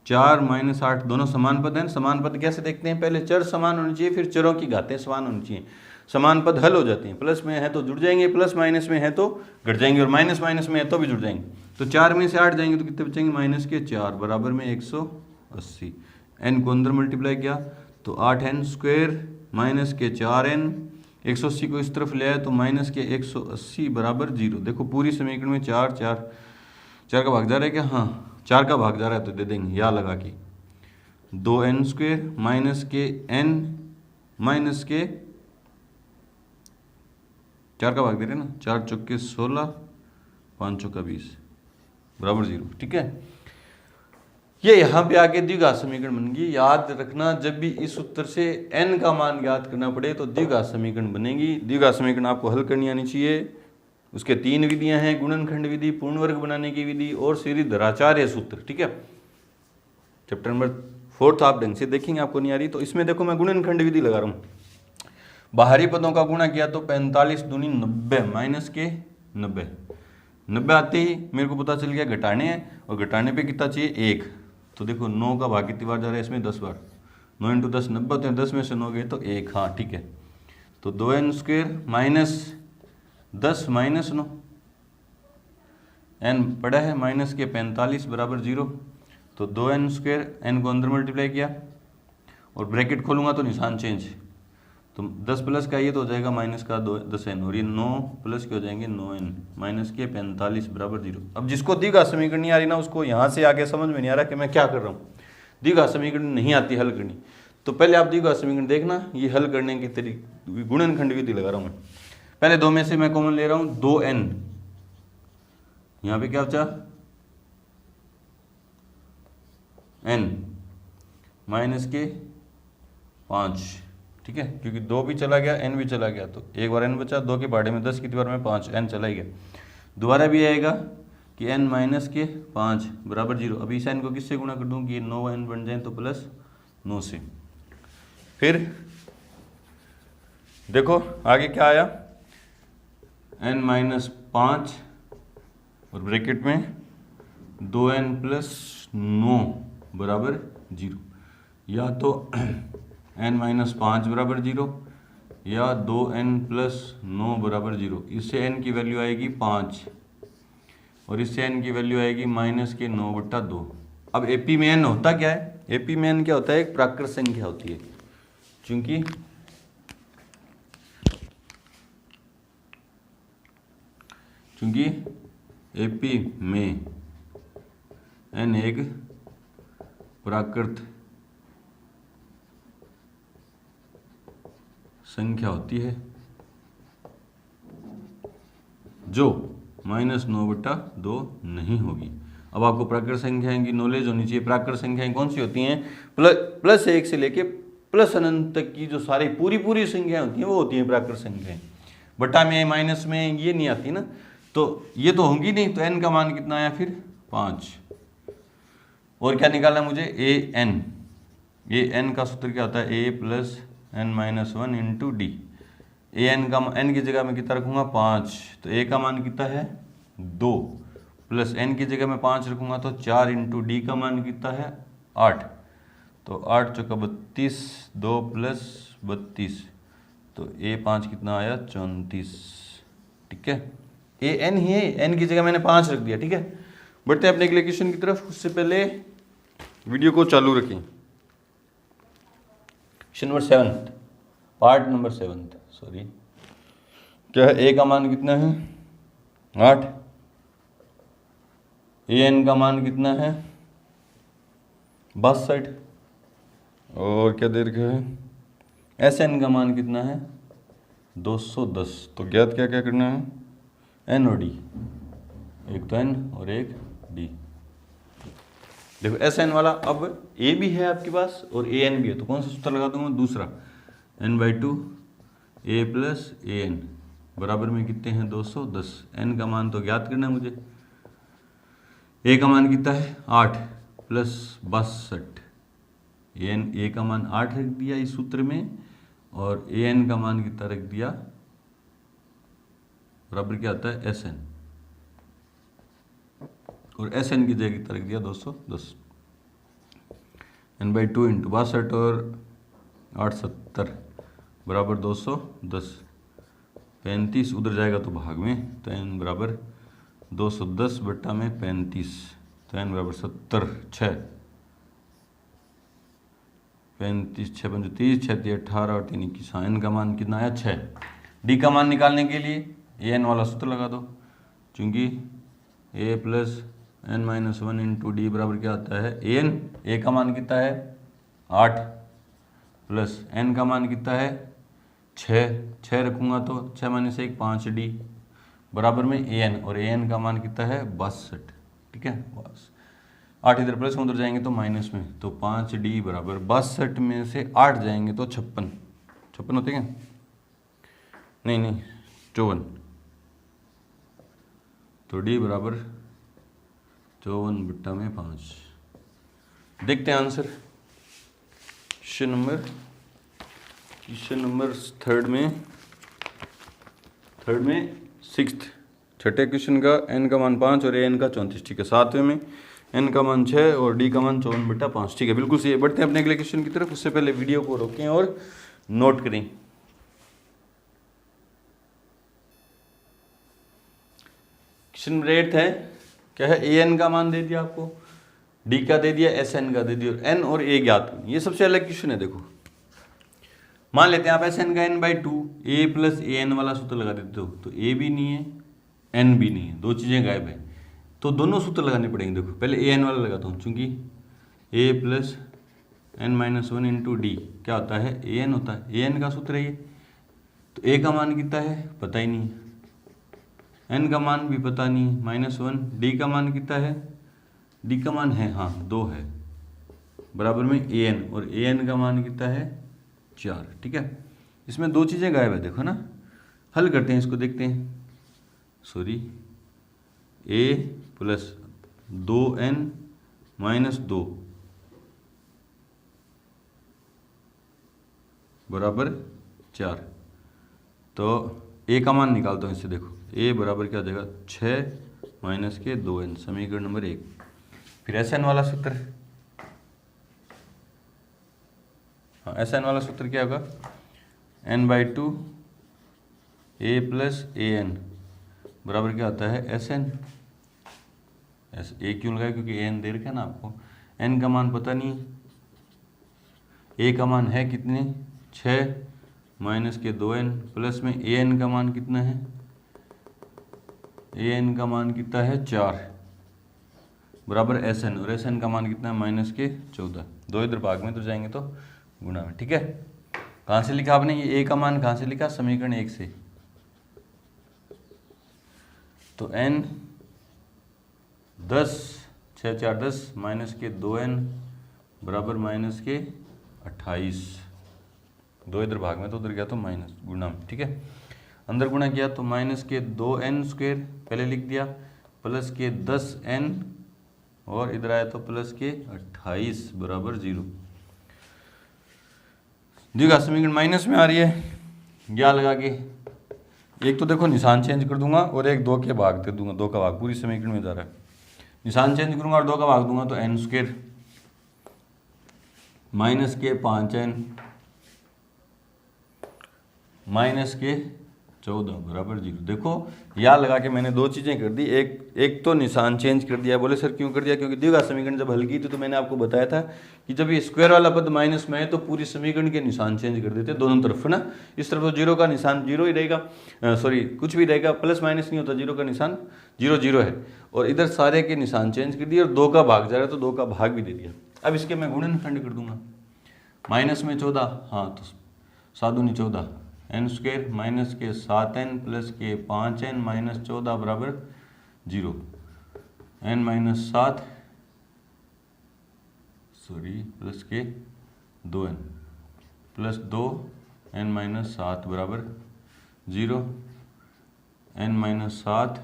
4 माइनस 8 दोनों समान पद हैं। समान पद कैसे देखते हैं? पहले चर समान होने चाहिए, फिर चरों की घातें समान होनी चाहिए। समान पद हल हो जाते हैं, प्लस में है तो जुड़ जाएंगे, प्लस माइनस में है तो घट जाएंगे, और माइनस माइनस में है तो भी जुड़ जाएंगे। तो 4 में से 8 जाएंगे तो कितने बचेंगे? माइनस के 4 बराबर में 180। n को अंदर मल्टीप्लाई किया तो 8n स्क्वायर माइनस के 4n, 180 को इस तरफ ले आए तो माइनस के 180 बराबर 0। देखो पूरी समीकरण में 4 का भाग जा रहा है क्या? हाँ, 4 का भाग जा रहा है तो दे देंगे या लगा के 2n स्क्वायर माइनस के n माइनस के 4 का भाग दे रहे हैं ना, 4 चौके 16, 5 चौका 20 बराबर 0। ठीक है, ये यहाँ पे आके द्विघात समीकरण बन गई। याद रखना, जब भी इस उत्तर से n का मान ज्ञात करना पड़े तो द्विघात समीकरण बनेगी। द्विघात समीकरण आपको हल करनी आनी चाहिए। उसके 3 विधियां हैं: गुणनखंड विधि, पूर्ण वर्ग बनाने की विधि और श्रीधराचार्य सूत्र। ठीक है, चैप्टर नंबर 4 आप ढंग से देखेंगे, आपको नहीं आ रही तो इसमें देखो मैं गुणनखंड विधि लगा रहा हूँ। बाहरी पदों का गुणा किया तो 45 दूनी 90 माइनस के 90 आते ही मेरे को पता चल गया घटाने हैं, और घटाने पे कितना चाहिए? 1। तो देखो 9 का भाग कितनी बार जा रहा है इसमें? 10 बार। 9 × 10 90 होते हैं, 10 में से 9 गए तो 1। हाँ ठीक है, तो 2n square minus 10 minus 9, n पड़ा है माइनस के 45 बराबर 0। तो 2n स्क्वायर, n को अंदर मल्टीप्लाई किया और ब्रैकेट खोलूंगा तो निशान चेंज, तो 10 प्लस का ये तो हो जाएगा माइनस का 10n, और ये 9 प्लस के हो जाएंगे 9n माइनस के 45 बराबर 0। अब जिसको द्विघात समीकरण नहीं आ रही ना, उसको यहाँ से आगे समझ में नहीं आ रहा कि मैं क्या कर रहा हूँ। द्विघात समीकरण नहीं आती हल करनी, तो पहले आप द्विघात समीकरण देखना, ये हल करने के तरीके गुणनखंड विधि लगा रहा हूँ मैं। पहले 2 में से मैं कॉमन ले रहा हूँ, 2n, यहाँ पे क्या बचा? n माइनस के 5। ठीक है, क्योंकि 2 भी चला गया, n भी चला गया, तो एक बार n बचा, 2 के भाड़े में 10 की दीवार में 5, n चला ही गया। दोबारा भी आएगा कि n माइनस के 5 बराबर 0। अभी इस n को किससे गुणा कर दूँ कि ये 9n बन जाए, तो प्लस 9 से। फिर देखो आगे क्या आया? n माइनस 5 और ब्रैकेट में 2n प्लस 9 बराबर 0, या तो n माइनस 5 बराबर 0 या 2n प्लस 9 बराबर 0। इससे n की वैल्यू आएगी 5 और इससे n की वैल्यू आएगी माइनस के 9/2। अब एपी में n होता क्या है? एपी में n क्या होता है? एक प्राकृत संख्या होती है। चूंकि एपी में n एक प्राकृत संख्या होती है जो -9/2 नहीं होगी। अब आपको प्राकृत संख्याएं की नॉलेज होनी चाहिए। प्राकृत संख्याएं कौन सी होती हैं? प्लस 1 से लेके प्लस अनंत तक की जो सारी पूरी संख्याएं होती हैं वो होती हैं प्राकृत संख्याएं। बटा में माइनस में ये नहीं आती ना, तो ये तो होंगी नहीं। तो n का मान कितना आया फिर? 5। और क्या निकालना मुझे? a n का सूत्र क्या होता है? a plus n minus 1 into D. an का n की जगह में कितना रखूंगा? 5। तो a का मान कितना है? 2 प्लस n की जगह में 5 रखूंगा तो 4 इंटू डी का मान कितना है? 8। तो 8 चौका 32, 2 प्लस 32, तो a5 कितना आया? 34। ठीक है, an ही है, n की जगह मैंने 5 रख दिया। ठीक है, बढ़ते हैं अपने अगले क्वेश्चन की तरफ। उससे पहले वीडियो को चालू रखें। Question number 7, part number 7, sorry, क्या है? a का मान कितना है? 8। an का मान कितना है? 62। और क्या दे रखा है? sn का मान कितना है? 210। तो ज्ञात क्या क्या करना है? n और d, एक तो n और एक d। देखो sn वाला, अब a भी है आपके पास और an भी है, तो कौन सा सूत्र लगा दूंगा? दूसरा, n/2 a प्लस an बराबर में कितने हैं? 210। n का मान तो ज्ञात करना है मुझे। a का मान कितना है? 8 प्लस 62, एन ए का मान 8 रख दिया इस सूत्र में, और ए एन का मान कितना रख दिया, बराबर क्या आता है एस एन, और एस एन की जगह कितना रख दिया 210, n/2 इंटू 62 और 8 70 बराबर 210, 35 उधर जाएगा तो भाग में, तो n बराबर 210 बट्टा में 35, तो n बराबर 70, 6 35 6 5 30 6 3 18 और 3 21, हाँ n का मान कितना आया 6। डी का मान निकालने के लिए ए एन वाला सूत्र लगा दो, चूंकि A plus n minus 1 into D बराबर क्या आता है ए एन, ए का मान कितना है 8 प्लस n का मान कितना है 6 रखूंगा तो 6 माइनस 1 5 डी बराबर में ए एन, और ए एन का मान कितना है 62, ठीक है, बस 8 इधर प्लस उधर जाएंगे तो माइनस में, तो 5 डी बराबर 62 में से 8 जाएंगे तो 56 होते क्या, नहीं 54, तो डी बराबर 54 बट्टा में 5। देखते हैं आंसर। क्वेश्चन नंबर थर्ड में 6th छठे क्वेश्चन का n का मान 5 और an का 34, ठीक है। 7वें में n का मान 6 और d का मान 54 बट्टा 5, ठीक है, बिल्कुल सही है। बढ़ते हैं अपने अगले क्वेश्चन की तरफ, उससे पहले वीडियो को रोकें और नोट करें। क्वेश्चन नंबर 8 है, क्या है, an का मान दे दिया आपको, d का दे दिया, sn का दे दिया, और n और a ज्ञात नहीं। ये सबसे अलग क्वेश्चन है। देखो मान लेते हैं आप sn का n/2, a plus A N वाला सूत्र लगा देते हो, तो a भी नहीं है n भी नहीं है, दो चीज़ें गायब है, तो दोनों सूत्र लगाने पड़ेंगे। देखो पहले ए एन वाला लगाता हूँ, चूंकि a plus n-1 into D क्या होता है ए एन होता है, ए एन का सूत्र है ये, तो a का मान कितना है पता ही नहीं, n का मान भी पता नहीं, -1, d का मान कितना है, d का मान है हाँ 2 है, बराबर में ए एन, और ए एन का मान कितना है 4, ठीक है। इसमें दो चीज़ें गायब है, देखो ना, हल करते हैं इसको, देखते हैं। Sorry, a plus 2n minus 2 बराबर 4, तो a का मान निकालता हूँ इससे। देखो a बराबर क्या हो जाएगा 6 माइनस के 2n, समीकरण नंबर 1। फिर Sn वाला सूत्र, हाँ Sn वाला सूत्र क्या होगा, n/2 a plus A N बराबर क्या होता है Sn। ए क्यों लगाया, क्योंकि एन दे रखा है ना आपको, n का मान पता नहीं, a का मान है कितने 6 माइनस के 2n प्लस में ए एन का मान कितना है, ए एन का मान कितना है 4 बराबर Sn, और Sn का मान कितना है माइनस के 14, दो इधर भाग में तो जाएंगे तो गुणा में, ठीक है। कहाँ से लिखा आपने ये a का मान, कहाँ से लिखा, समीकरण 1 से, तो n 10 6 4 10 माइनस के 2n बराबर माइनस के 28, दो इधर भाग में तो उधर गया तो माइनस गुणा में, ठीक है। अंदर गुणा किया तो माइनस के 2n² पहले लिख दिया, प्लस के 10n, और इधर आया तो प्लस के 28 बराबर 0। देखा समीकरण माइनस में आ रही है, क्या लगा के एक तो देखो निशान चेंज कर दूंगा और एक 2 के भाग दे दूंगा, 2 का भाग पूरी समीकरण में जा रहा है, निशान चेंज करूंगा और 2 का भाग दूंगा तो n² माइनस के 5n माइनस के 14 बराबर 0। देखो यहाँ लगा के मैंने दो चीज़ें कर दी, एक तो निशान चेंज कर दिया। बोले सर क्यों कर दिया, क्योंकि द्विघात समीकरण जब हल की थी तो मैंने आपको बताया था कि जब ये स्क्वायर वाला पद माइनस में है तो पूरी समीकरण के निशान चेंज कर देते दोनों तरफ, है ना। इस तरफ तो 0 का निशान 0 ही रहेगा, सॉरी कुछ भी रहेगा, प्लस माइनस नहीं होता, 0 का निशान 0 0 है, और इधर सारे के निशान चेंज कर दिए और 2 का भाग जा रहा है तो 2 का भाग भी दे दिया। अब इसके मैं गुणनखंड कर दूंगा, माइनस में 14, हाँ तो 7 दूनी 14, n² माइनस के 7n प्लस के 5n माइनस 14 बराबर 0, n माइनस 7 सॉरी प्लस के 2n प्लस 2 n माइनस 7 बराबर 0, n माइनस 7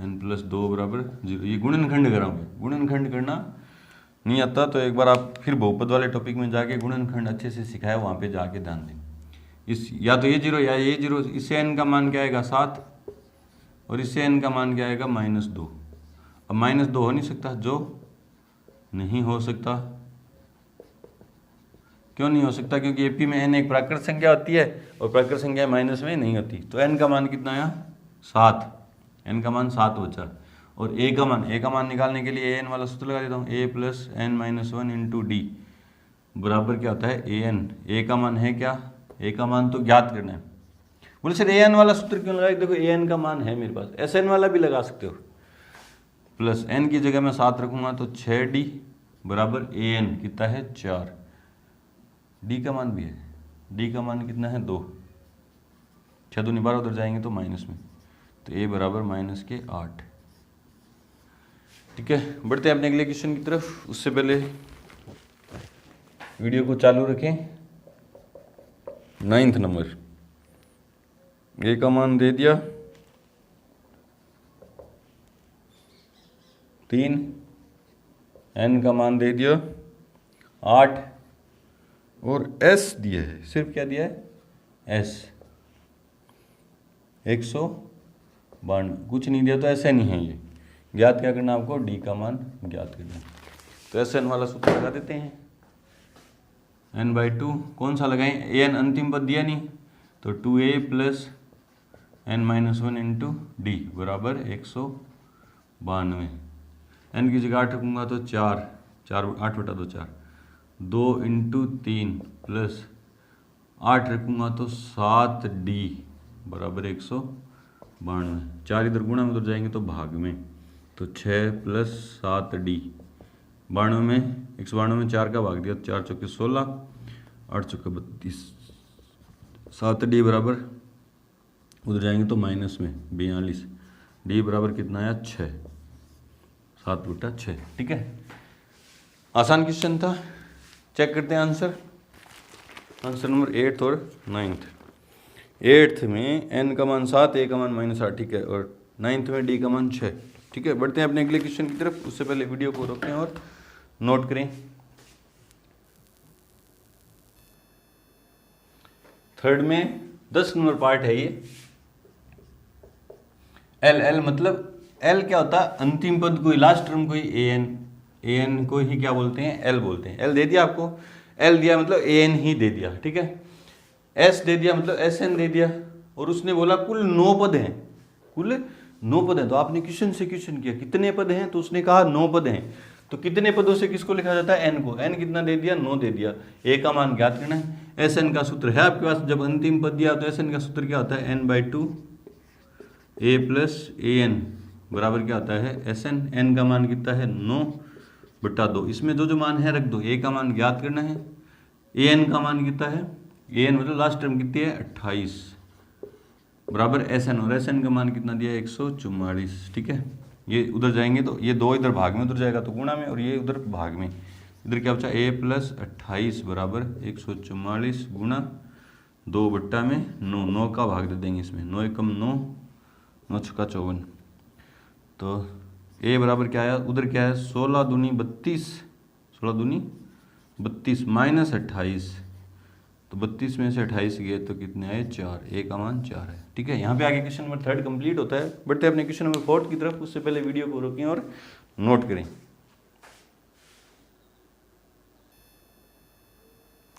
n प्लस 2 बराबर 0। ये गुणनखंड करा मैं, गुणनखंड करना नहीं आता तो एक बार आप फिर बहुपद वाले टॉपिक में जाके गुणनखंड अच्छे से सिखाया, वहाँ पे जाके ध्यान दें। इस या तो ये जीरो या ये जीरो, इससे n का मान क्या आएगा 7 और इससे n का मान क्या आएगा -2। अब -2 हो नहीं सकता, जो नहीं हो सकता। क्यों नहीं हो सकता? क्योंकि एपी में n एक प्राकृत संख्या होती है और प्राकृत संख्या माइनस में नहीं होती। तो n का मान कितना आया 7, n का मान 7 बचा। और a का मान निकालने के लिए an वाला सूत्र लगा देता हूँ, a + n-1 इंटू डी बराबर क्या होता है an। a का मान है क्या, a का मान तो ज्ञात करना है। बोले सर an वाला सूत्र क्यों लगाया? देखो an का मान है मेरे पास, sn वाला भी लगा सकते हो। प्लस n की जगह मैं 7 रखूँगा तो 6d बराबर an कितना है 4। डी का मान भी है, डी का मान कितना है 2, 6 दूनी 12 उधर जाएंगे तो माइनस में, तो a बराबर -8। ठीक है, बढ़ते हैं अपने अगले क्वेश्चन की तरफ। उससे पहले वीडियो को चालू रखें। 9th नंबर, a का मान दे दिया 3, n का मान दे दिया 8 और s दिया है, सिर्फ क्या दिया है s 192, कुछ नहीं दिया तो ऐसे नहीं है। ये ज्ञात क्या करना आपको, d का मान ज्ञात करना। तो sn वाला सूत्र लगा देते हैं, n/2 कौन सा लगाएं, an अंतिम पद दिया नहीं तो 2a + n-1 इंटू डी बराबर 192। n की जगह 8 रखूँगा तो 4 8/2 4, 2 इंटू 3 प्लस 8 रखूँगा तो 7d बराबर 192। 4 इधर गुणा में उधर जाएंगे तो भाग में, तो 6 + 7d 92 में 192 में 4 का भाग दिया, 4 चौके 16, 8 चौके 32, 7d बराबर उधर जाएंगे तो माइनस में 42, d बराबर कितना आया 6, 7/6। ठीक है, आसान क्वेश्चन था। चेक करते हैं आंसर नंबर 8th और 9th। 8th में n का मान 7, a का मान -8, ठीक है, और 9th में d का मान 6। ठीक है, बढ़ते हैं अपने अगले क्वेश्चन की तरफ। उससे पहले वीडियो को रोकें और नोट करें। 3rd में 10 नंबर पार्ट है ये। l मतलब l क्या होता है, अंतिम पद कोई, लास्ट टर्म कोई an को ही क्या बोलते हैं, l बोलते हैं। l दे दिया आपको, l दिया मतलब an ही दे दिया। ठीक है, s दे दिया मतलब sn दे दिया, और उसने बोला कुल 9 पद हैं, कुल 9 पद हैं। तो आपने क्वेश्चन से क्वेश्चन किया कितने पद हैं, तो उसने कहा 9 पद हैं। तो कितने पदों से किसको लिखा जाता है, n को। n कितना दे दिया, 9 दे दिया। a का मान ज्ञात करना है। sn का सूत्र है आपके पास, जब अंतिम पद दिया तो sn का सूत्र क्या होता है, n/2 a + an बराबर क्या होता है sn। n का मान कितना है 9/2। इसमें जो जो मान है रख दो। a का मान ज्ञात करना है, an का मान कितना है, an मतलब लास्ट टर्म कितनी है 28 बराबर sn, और sn का मान कितना दिया है 144। ठीक है, ये उधर जाएंगे तो ये 2 इधर भाग में उधर जाएगा तो गुणा में, और ये उधर भाग में, इधर क्या बचा a + 28 बराबर 144 गुणा 2/9। 9 का भाग दे देंगे इसमें, 9 × 9, 9 × 54। तो a बराबर क्या आया, उधर क्या है 16 दूनी 32, 16 दूनी 32 -28, तो 32 में से 28 गए तो कितने आए 4, a का मान 4 है। ठीक है, यहाँ पे आगे क्वेश्चन नंबर 3rd कंप्लीट होता है। बढ़ते हैं अपने क्वेश्चन नंबर 4th की तरफ। उससे पहले वीडियो को रोकें और नोट करें।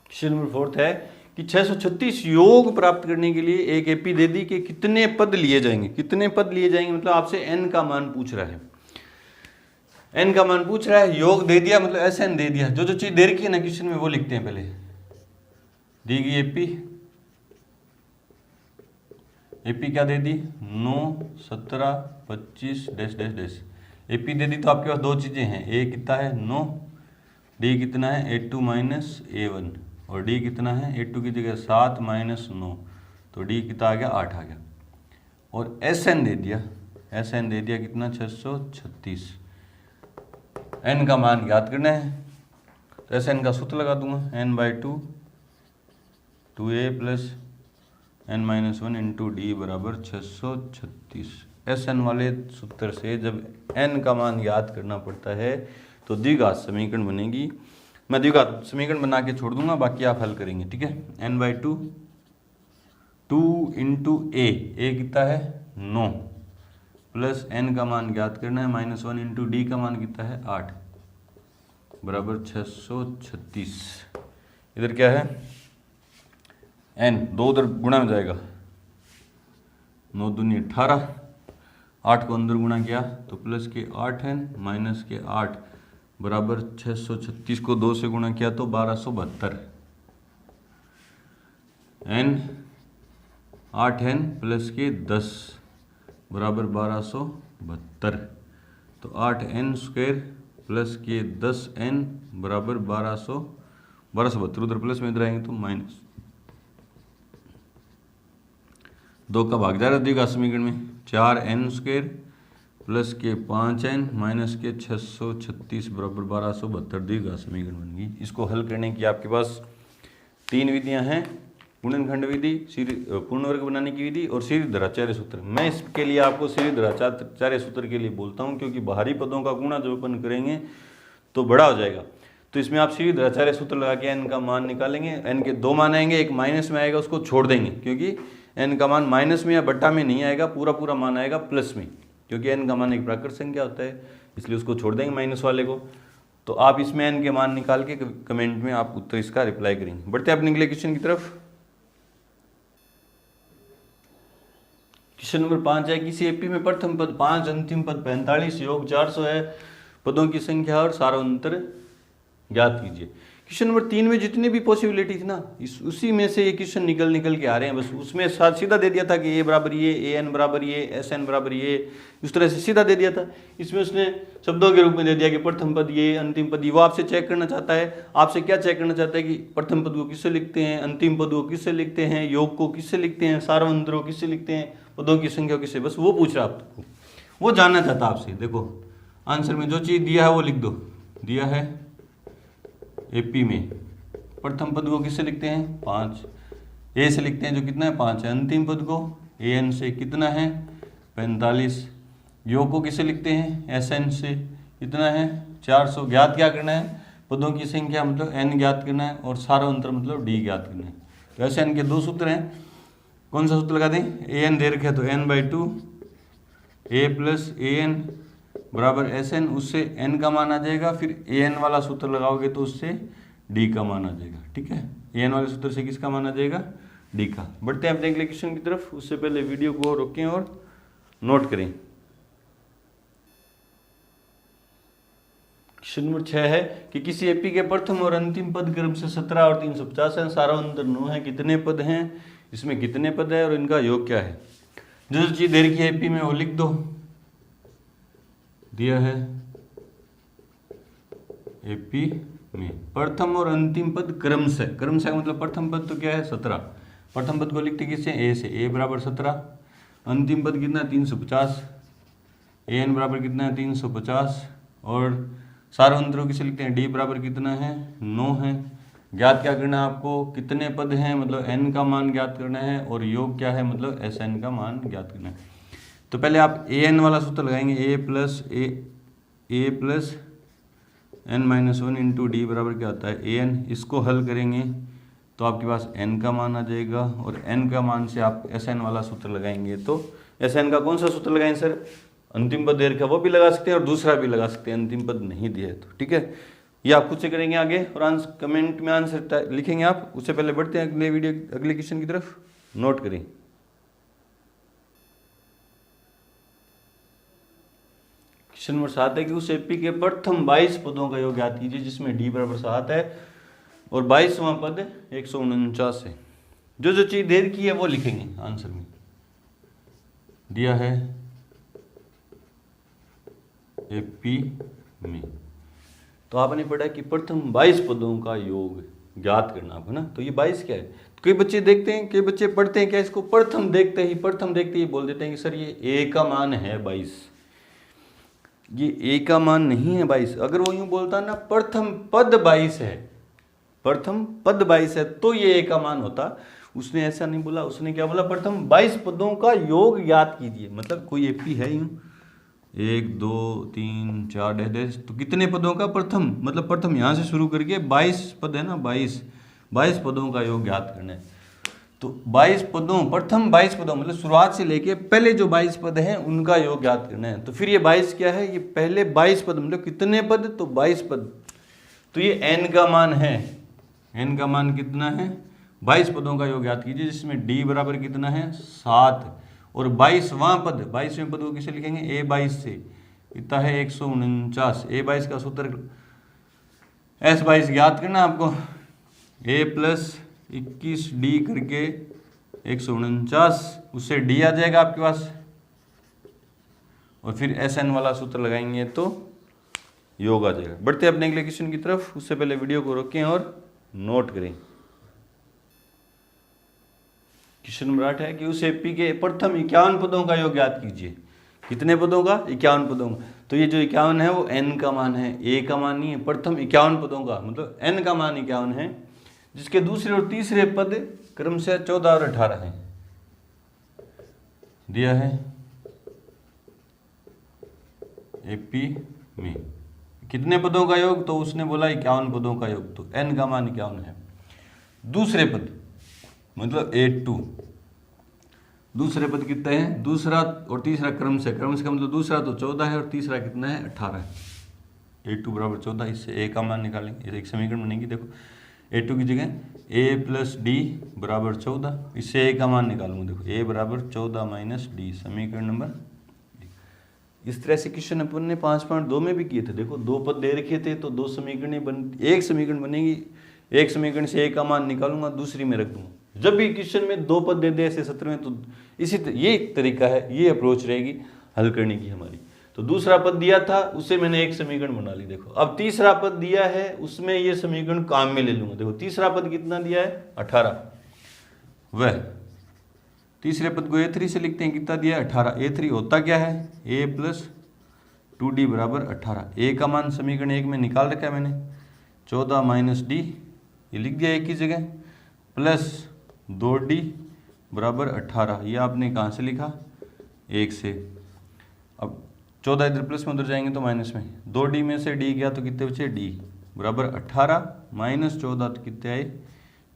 क्वेश्चन नंबर 4th है कि 636 योग प्राप्त करने के लिए एक एपी दे दी कि कितने पद लिए जाएंगे। कितने पद लिए जाएंगे मतलब आपसे n का मान पूछ रहा है, n का मान पूछ रहा है। योग दे दिया मतलब sn दे दिया। जो जो चीज दे रखी है ना क्वेश्चन में वो लिखते हैं पहले। दी गई एपी क्या दे दी 9, 17, 25 डैश। एपी दे दी तो आपके पास 2 चीजें हैं, a कितना है 9, d कितना है a2 - a1, और d कितना है a2 की जगह 7 - 9, तो d कितना आ गया 8 आ गया। और sn दे दिया कितना 636। n का मान ज्ञात करना है, तो sn का सूत्र लगा दूंगा, n/2 2a + n-1 into D बराबर 636। sn वाले सूत्र से जब n का मान याद करना पड़ता है तो द्विघात समीकरण बनेगी। मैं द्विघात समीकरण बना के छोड़ दूंगा, बाकी आप हल करेंगे, ठीक है। n/2 2 × a कितना है 9 प्लस n का मान ज्ञात करना है -1 × d का मान कितना है 8 बराबर 636। इधर क्या है n, 2 उधर गुणा हो जाएगा, 9 दूनी 18, 8 को अंदर गुणा किया तो प्लस के 8n माइनस के 8 बराबर 636 को 2 से गुणा किया तो 1272। n 8n प्लस के 10 बराबर 1272। तो 8n² प्लस के 10n बराबर 1272। उधर प्लस में इधर आएंगे तो माइनस 2 का भाग जा रहा है द्विघात समीकरण में, 4n² प्लस के 5n माइनस के 636 बराबर 1272 द्विघात समीकरण बन गई। इसको हल करने की आपके पास 3 विधियां हैं, गुणनखंड विधि, पूर्ण वर्ग बनाने की विधि और सीरीधराचार्य सूत्र। मैं इसके लिए आपको सीरीधराचार्य सूत्र के लिए बोलता हूं, क्योंकि बाहरी पदों का गुणा जब अपन करेंगे तो बड़ा हो जाएगा। तो इसमें आप सीरीधराचार्य सूत्र लगा के n का मान निकालेंगे। n के 2 मान आएंगे, एक माइनस में आएगा, उसको छोड़ देंगे, क्योंकि n का मान माइनस में या बट्टा में नहीं आएगा, पूरा मान आएगा प्लस में, क्योंकि n का मान एक प्राकृत संख्या होता है, इसलिए उसको छोड़ देंगे माइनस वाले को। तो आप इसमें n के मान निकाल के कमेंट में आप उत्तर इसका रिप्लाई करेंगे। बढ़ते हैं अपने अगले क्वेश्चन की तरफ। क्वेश्चन नंबर 5 है, किसी एपी में प्रथम पद 5, अंतिम पद 45, योग 400 है, पदों की संख्या और सारांतर ज्ञात कीजिए। क्वेश्चन नंबर 3 में जितनी भी पॉसिबिलिटी थी ना, उसी में से ये क्वेश्चन निकल के आ रहे हैं। बस उसमें सीधा दे दिया था कि a बराबर ये, an बराबर ये, sn बराबर ये, इस तरह से सीधा दे दिया था। इसमें उसने शब्दों के रूप में दे दिया कि प्रथम पद ये, अंतिम पद ये। वो आपसे चेक करना चाहता है, आपसे क्या चेक करना चाहता है कि प्रथम पद को किससे लिखते हैं, अंतिम पद को किससे लिखते हैं, योग को किससे लिखते हैं, सारांतर को किससे लिखते हैं, पदों की संख्या किससे, बस वो पूछ रहा है आपको, वो जानना चाहता आपसे। देखो आंसर में जो चीज़ दिया है वो लिख दो। दिया है एपी में प्रथम पद को किससे लिखते हैं 5, ए से लिखते हैं जो कितना है 5 है, अंतिम पद को an से कितना है 45, योग को किससे लिखते हैं sn से कितना है 400। ज्ञात क्या करना है, पदों की संख्या मतलब n ज्ञात करना है और सारांतर मतलब d ज्ञात करना है। तो ऐसे n के 2 सूत्र हैं, कौन सा सूत्र लगा दें, an दे रखे तो n/2 a प्लस an बराबर sn, उससे n का मान आ जाएगा, फिर an वाला सूत्र लगाओगे तो उससे d का मान आ जाएगा। ठीक है, an वाले सूत्र से किसका मान आ जाएगा d का। बढ़ते हैं अपने अगले क्वेश्चन की तरफ, उससे पहले वीडियो को रोकें और नोट करें। क्वेश्चन नंबर 6 है कि किसी एपी के प्रथम और अंतिम पद क्रम से 17 और 350 है, सारांतर 9 है, कितने पद हैं, इसमें कितने पद है और इनका योग क्या है। जो चीज दे रखी है एपी में वो लिख दो। दिया है एपी में प्रथम और अंतिम पद क्रम से मतलब प्रथम पद तो क्या है 17, प्रथम पद को लिखते किससे ए से, a बराबर 17, अंतिम पद कितना 350, an बराबर कितना है 350, और सारांतर किसे लिखते हैं d बराबर कितना है 9 है। ज्ञात क्या करना है आपको, कितने पद हैं मतलब n का मान ज्ञात करना है, और योग क्या है मतलब sn का मान ज्ञात करना है। तो पहले आप an वाला सूत्र लगाएंगे, a plus n-1 into D बराबर क्या होता है an। इसको हल करेंगे तो आपके पास n का मान आ जाएगा, और n का मान से आप sn वाला सूत्र लगाएंगे तो sn का कौन सा सूत्र लगाएं सर, अंतिम पद दे रखा वो भी लगा सकते हैं और दूसरा भी लगा सकते हैं, अंतिम पद नहीं दिया है तो। ठीक है, ये आप खुद से करेंगे आगे और आंसर कमेंट में आंसर लिखेंगे आप। उससे पहले बढ़ते हैं अगले क्वेश्चन की तरफ, नोट करें। क्वेश्चन नंबर 7 है कि उस एपी के प्रथम 22 पदों का योग ज्ञात कीजिए, जिसमें d बराबर 7 है और 22वां पद 149 है। जो चीज दे रखी है वो लिखेंगे आंसर में। दिया है एपी में, तो आपने पढ़ा कि प्रथम 22 पदों का योग ज्ञात करना आपको ना। तो ये 22 क्या है, कई बच्चे देखते हैं, कई बच्चे पढ़ते हैं क्या इसको, प्रथम देखते ही बोल देते हैं कि सर ये ए का मान है 22। ये ए का मान नहीं है 22। अगर वो यूं बोलता ना प्रथम पद 22 है, प्रथम पद 22 है तो ये ए का मान होता। उसने ऐसा नहीं बोला, उसने क्या बोला, प्रथम 22 पदों का योग ज्ञात कीजिए। मतलब कोई एपी है यूं 1 2 3 4 डैश डैश, तो कितने पदों का प्रथम, मतलब प्रथम यहाँ से शुरू करके 22 पद है ना, 22 पदों का योग ज्ञात करना है। तो 22 पदों, प्रथम 22 पदों मतलब शुरुआत से लेके पहले जो 22 पद हैं उनका योग ज्ञात करना है। तो फिर ये 22 क्या है, ये पहले 22 पद मतलब कितने पद, तो 22 पद। तो ये n का मान है, n का मान कितना है, 22 पदों का योग ज्ञात कीजिए, जिसमें d बराबर कितना है 7, और 22वां पद, 22वें पद को किसे लिखेंगे, a22 से, कितना है 149। a22 का सूत्र s22 ज्ञात करना आपको, a प्लस 21d करके 149, उससे d आ जाएगा आपके पास, और फिर sn वाला सूत्र लगाएंगे तो योग आ जाएगा। बढ़ते हैं अपने अगले क्वेश्चन की तरफ, उससे पहले वीडियो को रोकें और नोट करें। क्वेश्चन नंबर 8 है कि उस एपी के प्रथम 51 पदों का योग ज्ञात कीजिए। कितने पदों का, 51 पदों का। तो ये जो 51 है वो n का मान है, a का मान नहीं है, प्रथम 51 पदों का, मतलब n का मान 51 है, जिसके दूसरे और तीसरे पद क्रमशः 14 और 18 हैं, दिया है एपी में। कितने पदों का योग, तो उसने बोला 51 पदों का योग, तो n का मान 51 है। दूसरे पद मतलब 82, दूसरे पद कितने हैं, दूसरा और तीसरा क्रम से का मतलब दूसरा तो 14 है और तीसरा कितना है 18 है। 82 बराबर 14, इससे a का मान निकालेंगे, एक समीकरण बनेगी। देखो 82 की जगह a प्लस डी बराबर 14, इससे a का मान निकालूंगा। देखो a बराबर 14 माइनस डी, समीकरण नंबर। इस तरह से क्वेश्चन अपन ने 5.2 में भी किए थे। देखो 2 पद दे रखे थे तो 2 समीकरण बन, एक समीकरण बनेगी, एक समीकरण से a का मान निकालूंगा, दूसरी में रख दूंगा। जब भी क्वेश्चन में 2 पद दे दे ऐसे सत्र में, तो ये एक तरीका है, ये अप्रोच रहेगी हल करने की हमारी। तो दूसरा पद दिया था, उससे मैंने एक समीकरण बना ली। देखो अब तीसरा पद दिया है, उसमें ये समीकरण काम में ले लूंगा। देखो तीसरा पद कितना दिया है 18, वह तीसरे पद को a3 से लिखते हैं, कितना दिया है 18। a3 होता क्या है, a प्लस 2d बराबर 18। a का मान समीकरण 1 में निकाल रखा है मैंने, 14 माइनस डी, ये लिख दिया एक ही जगह, प्लस 2d बराबर 18। ये आपने कहाँ से लिखा, 1 से। अब 14 इधर प्लस में, उधर जाएंगे तो माइनस में, 2d में से d गया तो कितने बचे, d बराबर 18 माइनस 14 तो कितने आए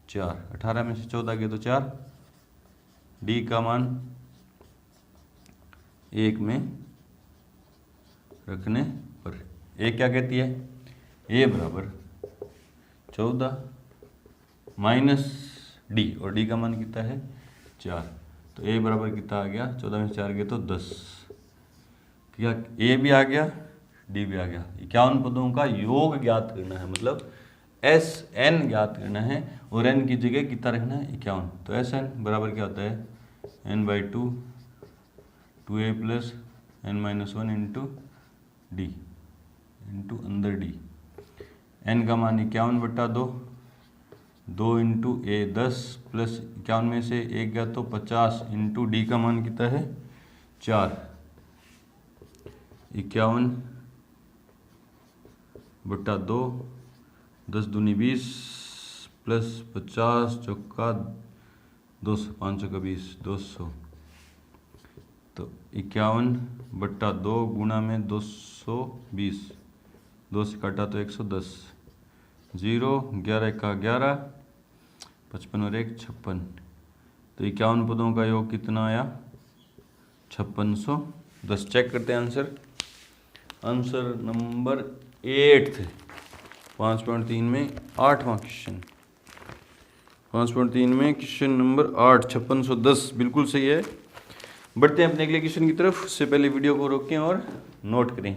4। 18 में से 14 गए तो 4, d का मान 1 में रखने पर a क्या कहती है, a बराबर 14 माइनस डी, और डी का मान कितना है 4। तो a बराबर कितना आ गया, 14 में 4 गए तो 10। क्या a भी आ गया, d भी आ गया। 51 पदों का योग ज्ञात करना है, मतलब SN ज्ञात करना है, और n की जगह कितना रखना है 51। तो SN बराबर क्या होता है, n/2 2a plus n-1 into D into अंदर डी। n का मान 51/2, 2 इंटू a 10 प्लस 51 में से 1 गया तो 50 इंटू डी का मान कितना है 4। 51/2, 10 दूनी 20 प्लस 50 चौका 200, 5 चौका 20, 200। तो 51/2 गुणा में 220, 2 से काटा तो 110, 0 11 का 11, 55 और 1 56। तो 51 पदों का योग कितना आया 5610। चेक करते हैं आंसर। आंसर नंबर 8 5.3 में 8वां क्वेश्चन, 5.3 में क्वेश्चन नंबर 8 5610 बिल्कुल सही है। बढ़ते हैं अपने अगले क्वेश्चन की तरफ, उससे पहले वीडियो को रोकें और नोट करें।